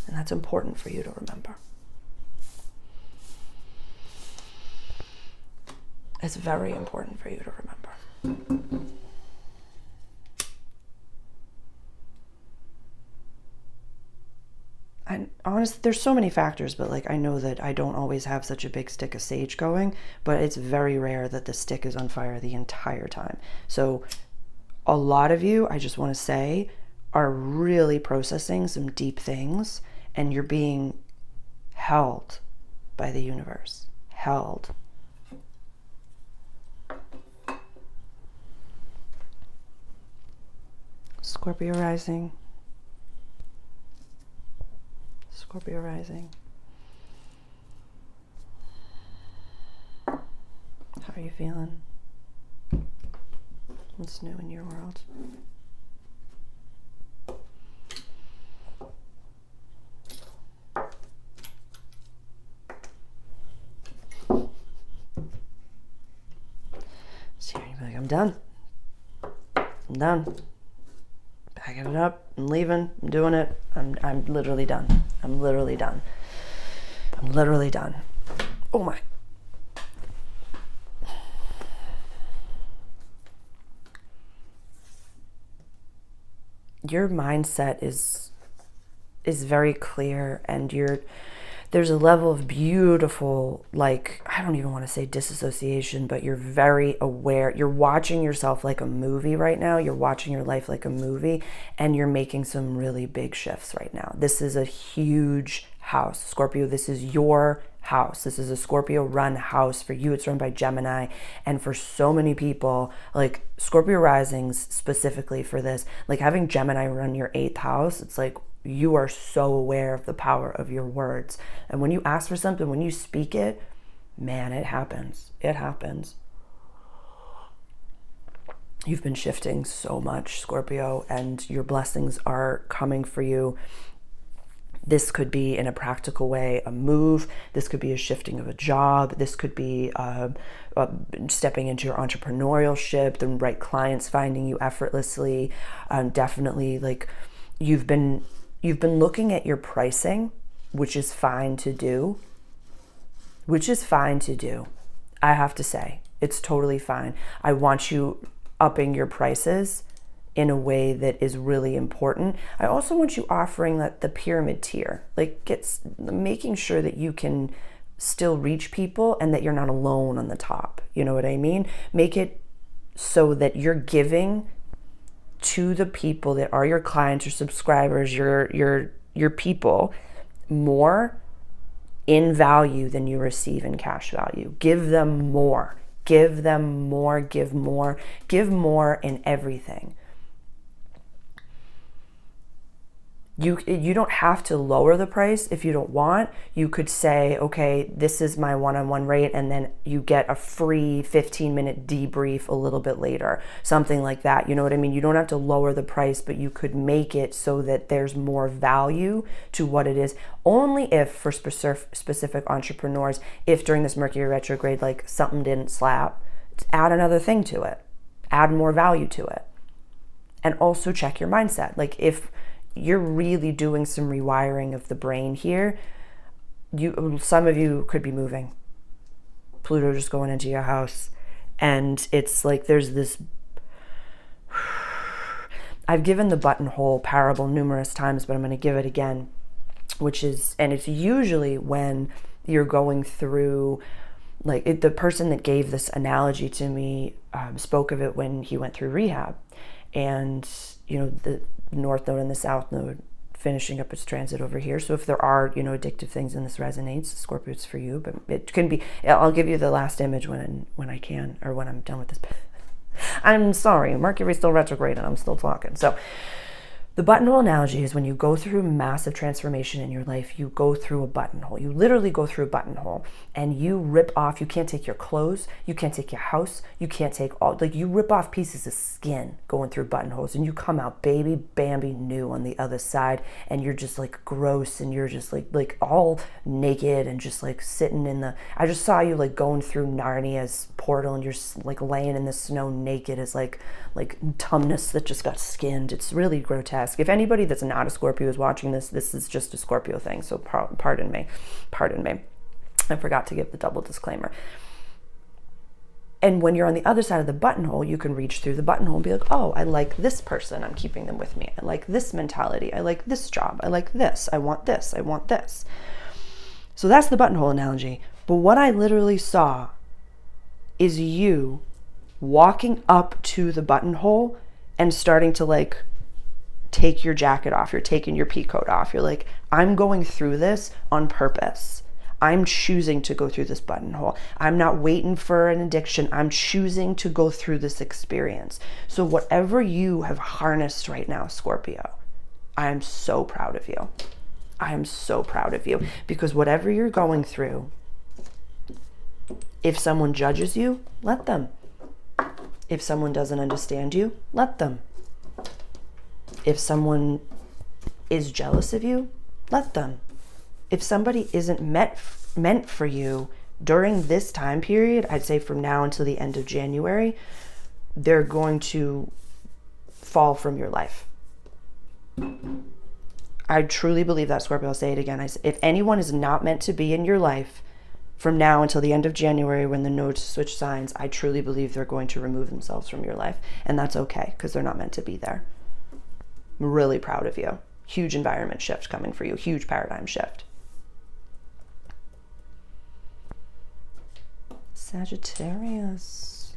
And that's important for you to remember. It's very important for you to remember. And honestly, there's so many factors, but like I know that I don't always have such a big stick of sage going, but it's very rare that the stick is on fire the entire time. So a lot of you, I just want to say, are really processing some deep things, and you're being held by the universe. Held. Scorpio rising. Scorpio rising. How are you feeling? What's new in your world? So you're like, I'm done. I'm done. Packing it up. I'm leaving. I'm doing it. I'm literally done. I'm literally done. I'm literally done. Oh my. Your mindset is very clear, and there's a level of beautiful, like, I don't even want to say disassociation, but you're very aware. You're watching yourself like a movie right now. You're watching your life like a movie, and you're making some really big shifts right now. This is a huge house. Scorpio, this is your house. This is a Scorpio run house. For you, it's run by Gemini. And for so many people, like Scorpio risings specifically for this, like having Gemini run your 8th house, it's like, you are so aware of the power of your words. And when you ask for something, when you speak it, man, it happens. It happens. You've been shifting so much, Scorpio, and your blessings are coming for you. This could be, in a practical way, a move. This could be a shifting of a job. This could be stepping into your entrepreneurship, the right clients finding you effortlessly. Definitely, like, you've been looking at your pricing, which is fine to do. I have to say, it's totally fine. I want you upping your prices in a way that is really important. I also want you offering the pyramid tier, like making sure that you can still reach people and that you're not alone on the top. You know what I mean? Make it so that you're giving to the people that are your clients, your subscribers, your people, more in value than you receive in cash value. Give them more. Give them more. Give more. Give more in everything. You don't have to lower the price if you don't want. You could say, okay, this is my one-on-one rate, and then you get a free 15-minute debrief a little bit later, something like that. You know what I mean? You don't have to lower the price, but you could make it so that there's more value to what it is. Only if, for specific entrepreneurs, if during this Mercury retrograde, like something didn't slap, add another thing to it, add more value to it. And also check your mindset. Like, if you're really doing some rewiring of the brain here, some of you could be moving. Pluto just going into your house, and it's like there's this. I've given the buttonhole parable numerous times, but I'm going to give it again, which is, and it's usually when you're going through, like the person that gave this analogy to me spoke of it when he went through rehab, and the North Node and the South Node finishing up its transit over here. So if there are addictive things and this resonates, Scorpio, it's for you. But it can be. I'll give you the last image when I can, or when I'm done with this. I'm sorry, Mercury's still retrograde and I'm still talking. So the buttonhole analogy is when you go through massive transformation in your life, you go through a buttonhole. You literally go through a buttonhole and you rip off. You can't take your clothes. You can't take your house. You can't take you rip off pieces of skin going through buttonholes, and you come out baby Bambi new on the other side, and you're just like gross, and you're just like all naked and just like sitting in I just saw you like going through Narnia's portal, and you're like laying in the snow naked as like tumnus that just got skinned. It's really grotesque. If anybody that's not a Scorpio is watching this is just a Scorpio thing, so pardon me. I forgot to give the double disclaimer. And when you're on the other side of the buttonhole, you can reach through the buttonhole and be like, oh, I like this person, I'm keeping them with me. I like this mentality. I like this job. I like this. I want this. I want this. So that's the buttonhole analogy. But what I literally saw is you walking up to the buttonhole and starting to like take your jacket off. You're taking your pea coat off. You're like, I'm going through this on purpose. I'm choosing to go through this buttonhole. I'm not waiting for an addiction. I'm choosing to go through this experience. So whatever you have harnessed right now, Scorpio, I am so proud of you. I am so proud of you, because whatever you're going through, if someone judges you, let them. If someone doesn't understand you, let them. If someone is jealous of you, let them. If somebody isn't meant for you during this time period, I'd say from now until the end of January, they're going to fall from your life. I truly believe that, Scorpio. I'll say it again. If anyone is not meant to be in your life from now until the end of January, when the nodes switch signs, I truly believe they're going to remove themselves from your life. And that's okay, because they're not meant to be there. I'm really proud of you. Huge environment shift coming for you. Huge paradigm shift. Sagittarius.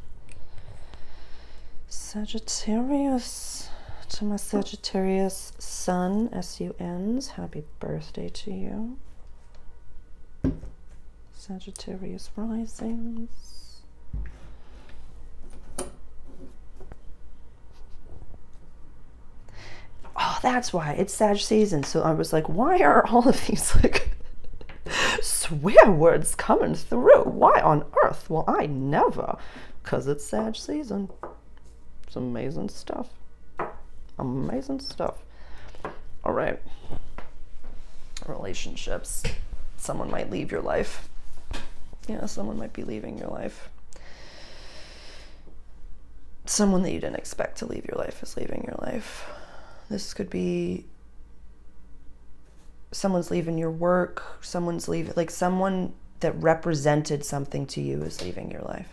To my Sagittarius sun, S-U-N's, happy birthday to you. Sagittarius risings. Oh, that's why. It's Sag season. So I was like, why are all of these like swear words coming through? Why on earth? Well, I never. Because it's Sag season. It's amazing stuff. Amazing stuff. All right. Relationships. Someone might leave your life. Yeah, someone might be leaving your life. Someone that you didn't expect to leave your life is leaving your life. This could be someone's leaving your work, someone's leaving, like someone that represented something to you is leaving your life.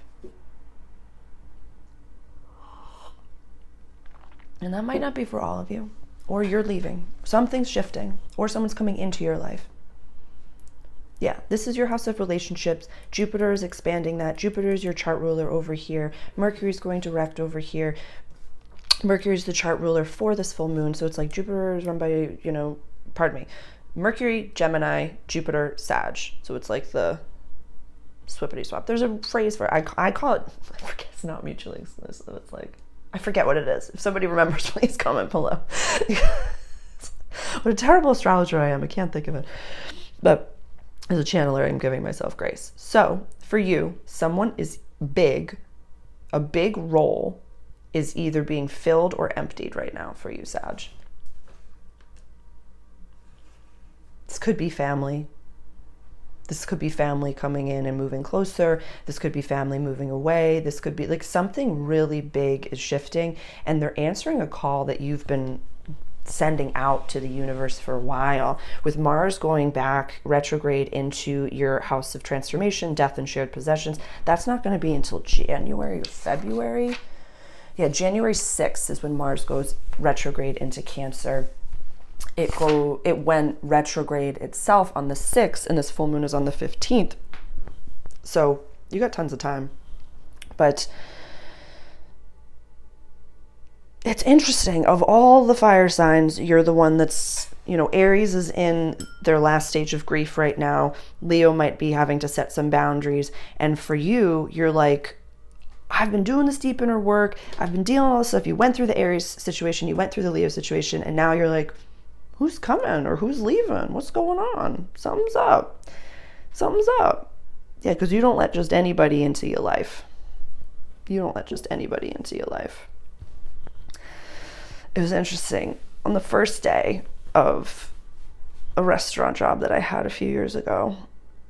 And that might not be for all of you, or you're leaving. Something's shifting, or someone's coming into your life. Yeah, this is your house of relationships. Jupiter is expanding that. Jupiter is your chart ruler over here. Mercury is going direct over here. Mercury is the chart ruler for this full moon. So it's like Jupiter is run by, Mercury, Gemini, Jupiter, Sag. So it's like the swippity swap. There's a phrase for it. I call it, I forget, it's not mutually exclusive. It's like, I forget what it is. If somebody remembers, please comment below. What a terrible astrologer I am. I can't think of it. But as a channeler, I'm giving myself grace. So for you, someone is big. A big role is either being filled or emptied right now for you, Sag. This could be family. This could be family coming in and moving closer. This could be family moving away. This could be like something really big is shifting, and they're answering a call that you've been sending out to the universe for a while. With Mars going back retrograde into your house of transformation, death, and shared possessions, that's not going to be until January or February. Yeah, January 6th is when Mars goes retrograde into Cancer. it went retrograde itself on the 6th, and this full moon is on the 15th. So you got tons of time. But it's interesting. Of all the fire signs, you're the one that's, you know, Aries is in their last stage of grief right now. Leo might be having to set some boundaries. And for you, you're like, I've been doing this deep inner work. I've been dealing with all this stuff. You went through the Aries situation. You went through the Leo situation. And now you're like, who's coming or who's leaving? What's going on? Something's up. Something's up. Yeah, because you don't let just anybody into your life. You don't let just anybody into your life. It was interesting. On the first day of a restaurant job that I had a few years ago,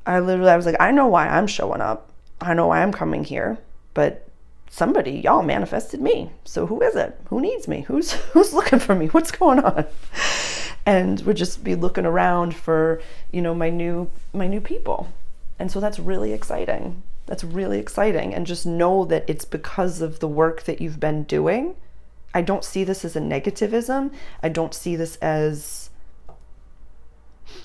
I was like, I know why I'm showing up. I know why I'm coming here. But somebody, y'all manifested me. So who is it? Who needs me? Who's looking for me? What's going on? And would just be looking around for, you know, my new people. And so that's really exciting. That's really exciting. And just know that it's because of the work that you've been doing. I don't see this as a negativism. I don't see this as,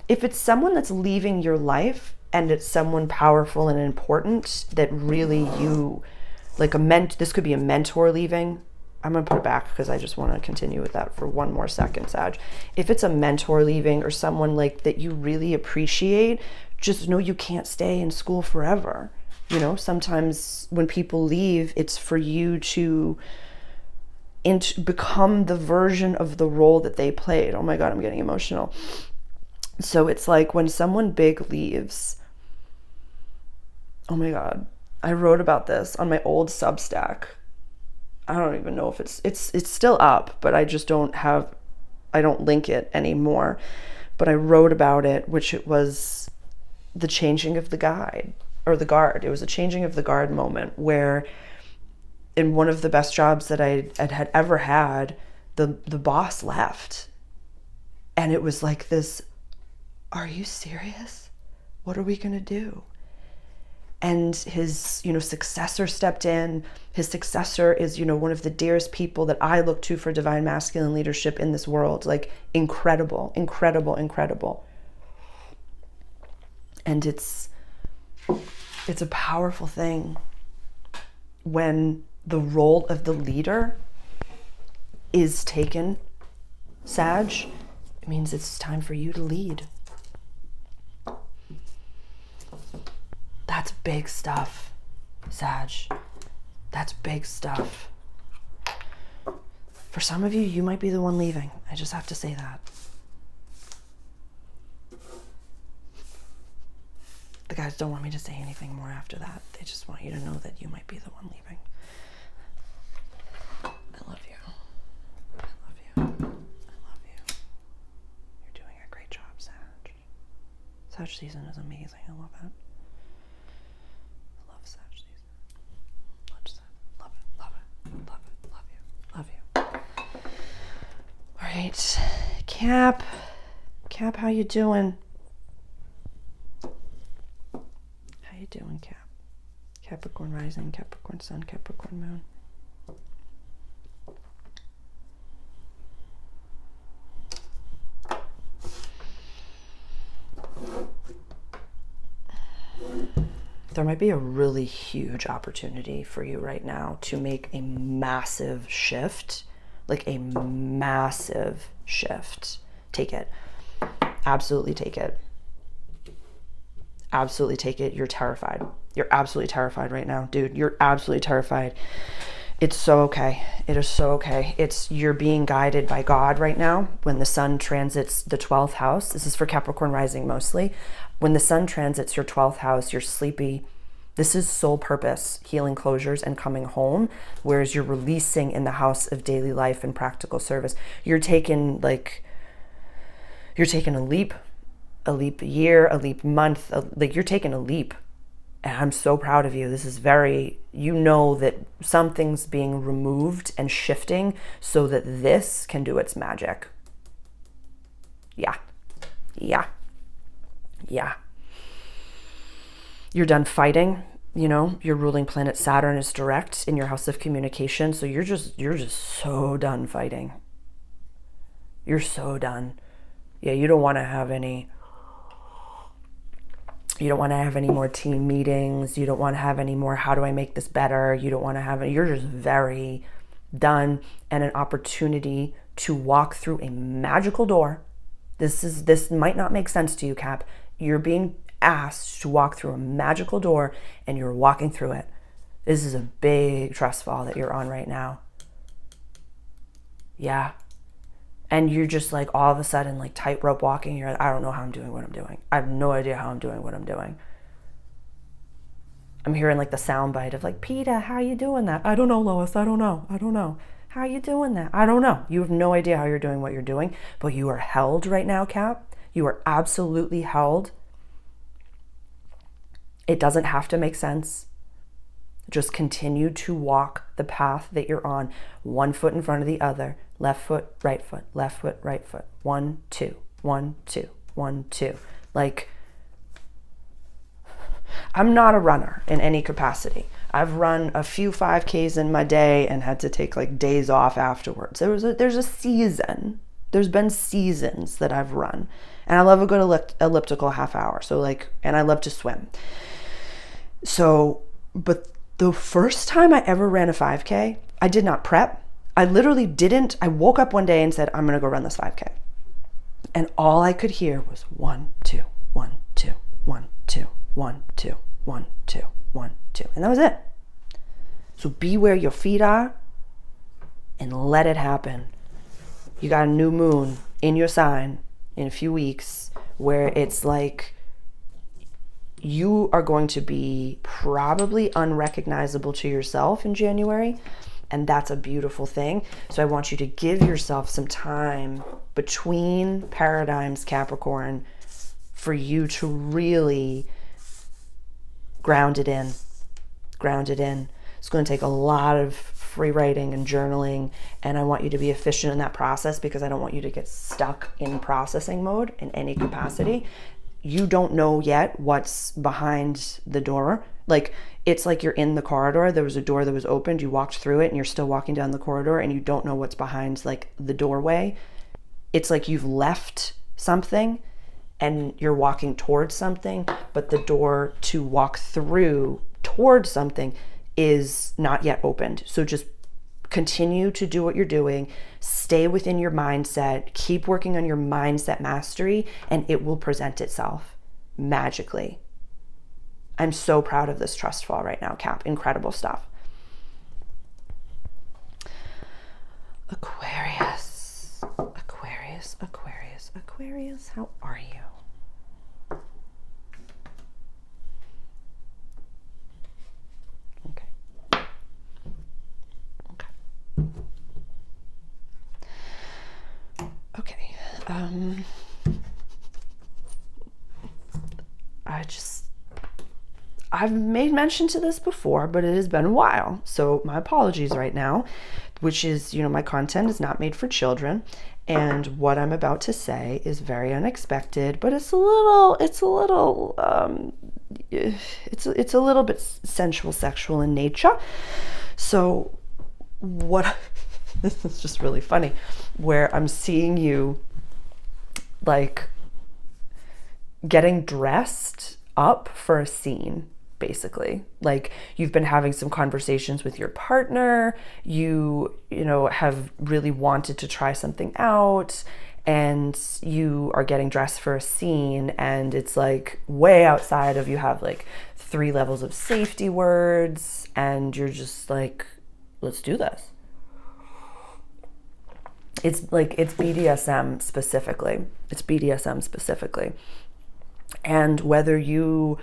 if it's someone that's leaving your life and it's someone powerful and important that really you, like this could be a mentor leaving. I'm going to put it back because I just want to continue with that for one more second, Sag. If it's a mentor leaving or someone like that you really appreciate, just know you can't stay in school forever. You know, sometimes when people leave, it's for you to become the version of the role that they played. Oh my God, I'm getting emotional. So it's like when someone big leaves, oh my God, I wrote about this on my old Substack. I don't even know if it's still up, but I just don't link it anymore. But I wrote about it, which it was the changing of the guard. It was a changing of the guard moment where in one of the best jobs that I had ever had, the boss left. And it was like this, are you serious? What are we going to do? And his, you know, successor stepped in. His successor is, you know, one of the dearest people that I look to for divine masculine leadership in this world. Like incredible, incredible, incredible. And it's a powerful thing when the role of the leader is taken, Sag. It means it's time for you to lead. That's big stuff, Sag. That's big stuff. For some of you, you might be the one leaving. I just have to say that. The guys don't want me to say anything more after that. They just want you to know that you might be the one leaving. I love you. I love you. I love you. You're doing a great job, Sag. Sag season is amazing. I love it. I love Sag season. Love it. Love it. Love it. Love you. Love you. All right. Cap, how you doing? How you doing, Cap? Capricorn rising, Capricorn sun, Capricorn moon. There might be a really huge opportunity for you right now to make a massive shift, like a massive shift. Take it. Absolutely take it. Absolutely take it. You're terrified. You're absolutely terrified right now, dude. You're absolutely terrified. It's so okay. It is so okay. You're being guided by God right now. When the sun transits the 12th house, this is for Capricorn rising mostly. When the sun transits your 12th house, you're sleepy. This is soul purpose, healing closures and coming home, whereas you're releasing in the house of daily life and practical service. You're taking a leap year, a leap month, you're taking a leap. And I'm so proud of you. This is you know that something's being removed and shifting so that this can do its magic. Yeah. You're done fighting. You know, your ruling planet Saturn is direct in your house of communication. So you're just so done fighting. You're so done. Yeah, you don't want to have any more team meetings. You don't want to have any more, how do I make this better? You don't want to have it. You're just very done, and an opportunity to walk through a magical door. This might not make sense to you, Cap. You're being asked to walk through a magical door, and you're walking through it. This is a big trust fall that you're on right now. Yeah. And you're just like all of a sudden like tightrope walking. You're like, I don't know how I'm doing what I'm doing. I have no idea how I'm doing what I'm doing. I'm hearing like the soundbite of like, Peter, how you doing that? I don't know, Lois. I don't know. How you doing that? I don't know. You have no idea how you're doing what you're doing, but you are held right now, Cap. You are absolutely held. It doesn't have to make sense. Just continue to walk the path that you're on, one foot in front of the other, left foot, right foot, left foot, right foot, 1, 2, 1, 2, 1, 2. Like, I'm not a runner in any capacity. I've run a few 5Ks in my day and had to take like days off afterwards. There's a season. There's been seasons that I've run, and I love a good elliptical half hour. So like, and I love to swim. So, but the first time I ever ran a 5K, I did not prep. I literally didn't. I woke up one day and said, I'm going to go run this 5K. And all I could hear was 1, 2, 1, 2, 1, 2, 1, 2, 1, 2, 1, 2. And that was it. So be where your feet are and let it happen. You got a new moon in your sign in a few weeks where it's like, you are going to be probably unrecognizable to yourself in January, and that's a beautiful thing. So I want you to give yourself some time between paradigms, Capricorn, for you to really ground it in. It's going to take a lot of free writing and journaling, and I want you to be efficient in that process because I don't want you to get stuck in processing mode in any capacity. You don't know yet what's behind the door. Like, it's like you're in the corridor. There was a door that was opened. You walked through it and you're still walking down the corridor and you don't know what's behind like the doorway. It's like you've left something and you're walking towards something, but the door to walk through towards something is not yet opened. So just continue to do what you're doing. Stay within your mindset. Keep working on your mindset mastery, and it will present itself magically. I'm so proud of this trust fall right now, Cap. Incredible stuff. Aquarius, how are you? Okay. I've made mention to this before, but it has been a while. So my apologies right now, which is, my content is not made for children. And what I'm about to say is very unexpected, but it's a little bit sensual, sexual in nature. So this is just really funny, where I'm seeing you like getting dressed up for a scene, basically. Like, you've been having some conversations with your partner, you have really wanted to try something out, and you are getting dressed for a scene, and it's like way outside of, you have like 3 levels of safety words, and you're just like, let's do this. It's BDSM specifically. And whether you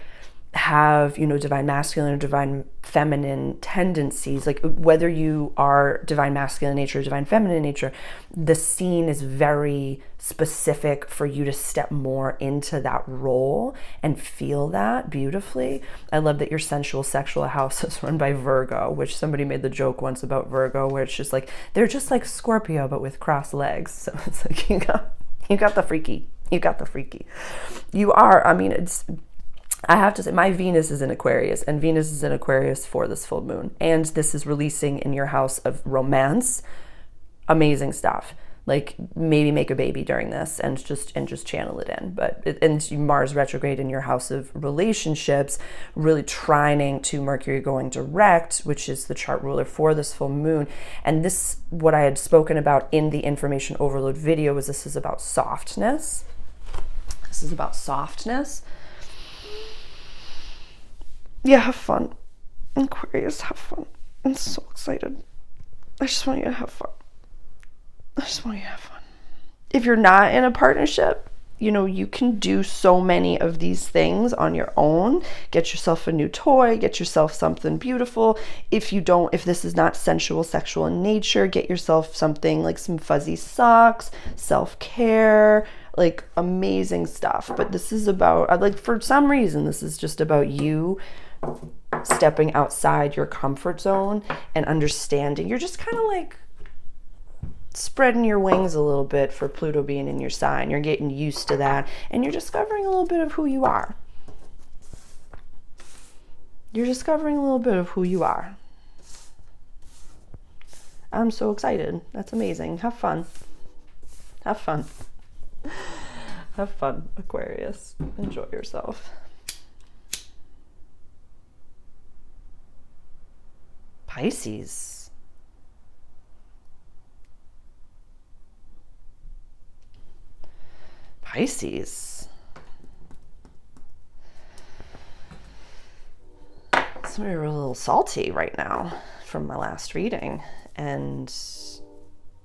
have, divine masculine or divine feminine tendencies, like whether you are divine masculine nature or divine feminine nature, the scene is very specific for you to step more into that role and feel that beautifully. I love that your sensual sexual house is run by Virgo, which somebody made the joke once about Virgo, where it's just like, they're just like Scorpio, but with crossed legs. So it's like, you got the freaky. You are, I have to say, my Venus is in Aquarius, and Venus is in Aquarius for this full moon. And this is releasing in your house of romance. Amazing stuff. Like maybe make a baby during this and just channel it in. But and Mars retrograde in your house of relationships, really trining to Mercury going direct, which is the chart ruler for this full moon. And this, what I had spoken about in the information overload video, was this is about softness. This is about softness. Yeah, have fun. Aquarius, have fun. I'm so excited. I just want you to have fun. I just want you to have fun. If you're not in a partnership, you know, you can do so many of these things on your own. Get yourself a new toy, get yourself something beautiful. If this is not sensual, sexual in nature, get yourself something like some fuzzy socks, self-care, like amazing stuff. But this is about, like, for some reason, this is just about you stepping outside your comfort zone and understanding. You're just kind of like spreading your wings a little bit for Pluto being in your sign. You're getting used to that, and you're discovering a little bit of who you are. You're discovering a little bit of who you are. I'm so excited. That's amazing. Have fun. Have fun. Have fun, Aquarius. Enjoy yourself. Pisces. Pisces. So we're a little salty right now from my last reading. And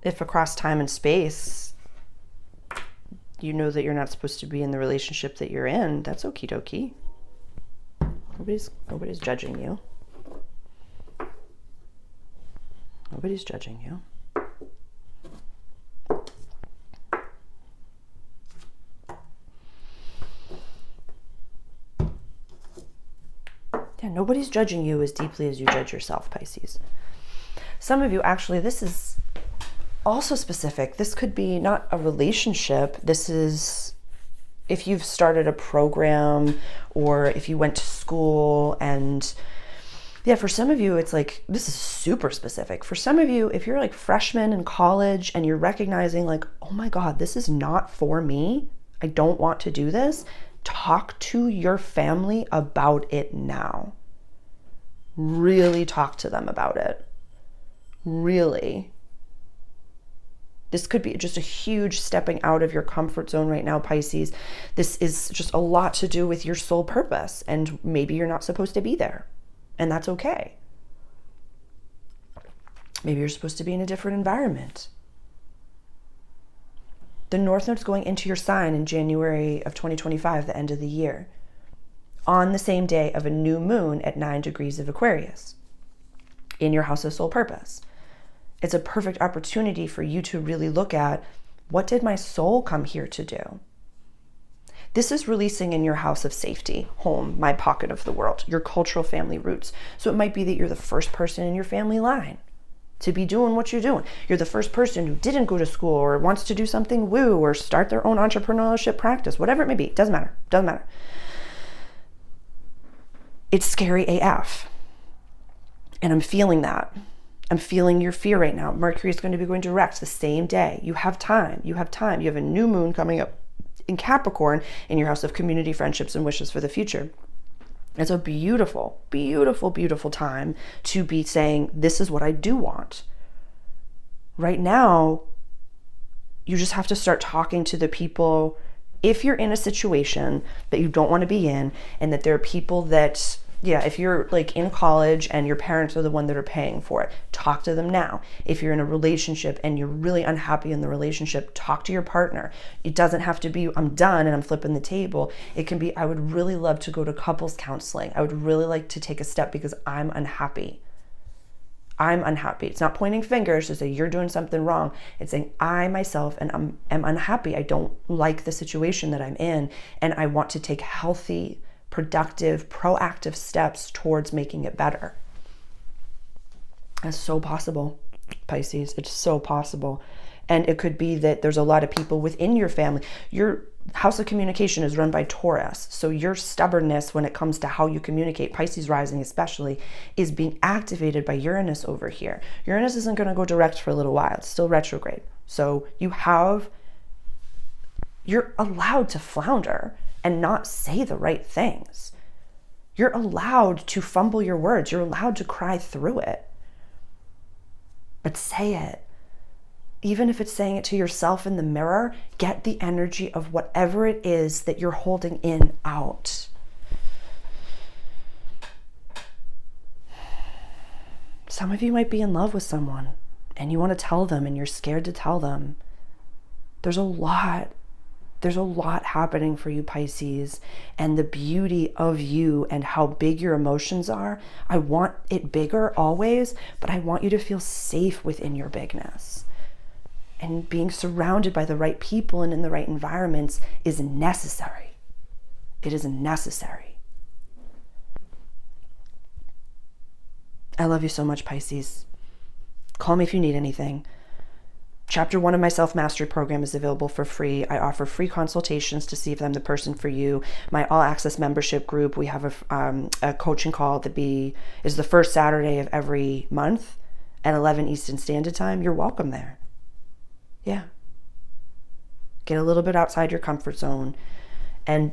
if across time and space you know that you're not supposed to be in the relationship that you're in, that's okie dokie. Nobody's judging you. Nobody's judging you. Yeah, nobody's judging you as deeply as you judge yourself, Pisces. Some of you, actually, this is also specific. This could be not a relationship. This is if you've started a program or if you went to school. And yeah, for some of you, it's like, this is super specific. For some of you, if you're like freshmen in college and you're recognizing like, oh my God, this is not for me. I don't want to do this. Talk to your family about it now. Really talk to them about it. Really. This could be just a huge stepping out of your comfort zone right now, Pisces. This is just a lot to do with your soul purpose, and maybe you're not supposed to be there, and that's okay. Maybe you're supposed to be in a different environment. The North Node's going into your sign in January of 2025, the end of the year, on the same day of a new moon at 9 degrees of Aquarius in your house of soul purpose. It's a perfect opportunity for you to really look at, what did my soul come here to do? This is releasing in your house of safety, home, my pocket of the world, your cultural family roots. So it might be that you're the first person in your family line to be doing what you're doing. You're the first person who didn't go to school or wants to do something woo or start their own entrepreneurship practice, whatever it may be. Doesn't matter. Doesn't matter. It's scary AF. And I'm feeling that. I'm feeling your fear right now. Mercury is going to be going direct the same day. You have time. You have time. You have a new moon coming up in Capricorn in your house of community, friendships, and wishes for the future. It's a beautiful, beautiful, beautiful time to be saying, this is what I do want. Right now, you just have to start talking to the people. If you're in a situation that you don't want to be in, and that there are people that, yeah, if you're like in college and your parents are the one that are paying for it, talk to them now. If you're in a relationship and you're really unhappy in the relationship, talk to your partner. It doesn't have to be, I'm done and I'm flipping the table. It can be, I would really love to go to couples counseling. I would really like to take a step because I'm unhappy. I'm unhappy. It's not pointing fingers to say you're doing something wrong. It's saying I myself am unhappy. I don't like the situation that I'm in, and I want to take healthy, productive, proactive steps towards making it better. That's so possible, Pisces. It's so possible. And it could be that there's a lot of people within your family. You're house of communication is run by Taurus. So your stubbornness when it comes to how you communicate, Pisces rising especially, is being activated by Uranus over here. Uranus isn't going to go direct for a little while. It's still retrograde. So you're allowed to flounder and not say the right things. You're allowed to fumble your words. You're allowed to cry through it. But say it. Even if it's saying it to yourself in the mirror, get the energy of whatever it is that you're holding in out. Some of you might be in love with someone and you want to tell them and you're scared to tell them. There's a lot happening for you, Pisces, and the beauty of you and how big your emotions are. I want it bigger always, but I want you to feel safe within your bigness. And being surrounded by the right people and in the right environments is necessary. It is necessary. I love you so much, Pisces. Call me if you need anything. Chapter 1 of my self-mastery program is available for free. I offer free consultations to see if I'm the person for you. My all-access membership group, we have a coaching call that is the first Saturday of every month at 11 Eastern Standard Time. You're welcome there. Yeah. Get a little bit outside your comfort zone. And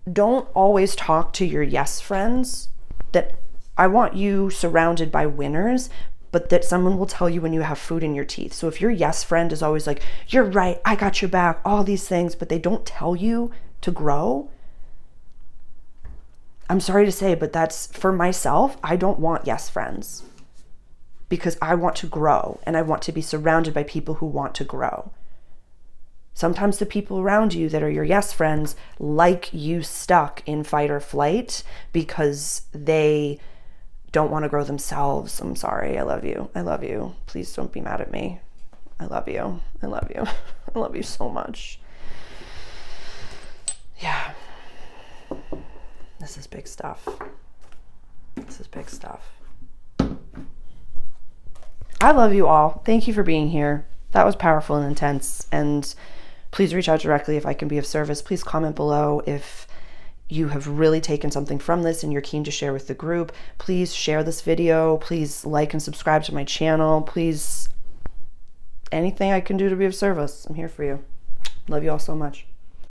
don't always talk to your yes friends. That I want you surrounded by winners, but that someone will tell you when you have food in your teeth. So if your yes friend is always like, you're right, I got your back, all these things, but they don't tell you to grow, I'm sorry to say, but that's for myself. I don't want yes friends because I want to grow and I want to be surrounded by people who want to grow. Sometimes the people around you that are your yes friends like you stuck in fight or flight because they don't want to grow themselves. I'm sorry. I love you. I love you. Please don't be mad at me. I love you. I love you. I love you so much. Yeah. This is big stuff. This is big stuff. I love you all. Thank you for being here. That was powerful and intense. And please reach out directly if I can be of service. Please comment below if you have really taken something from this and you're keen to share with the group. Please share this video. Please like and subscribe to my channel. Please, anything I can do to be of service. I'm here for you. Love you all so much.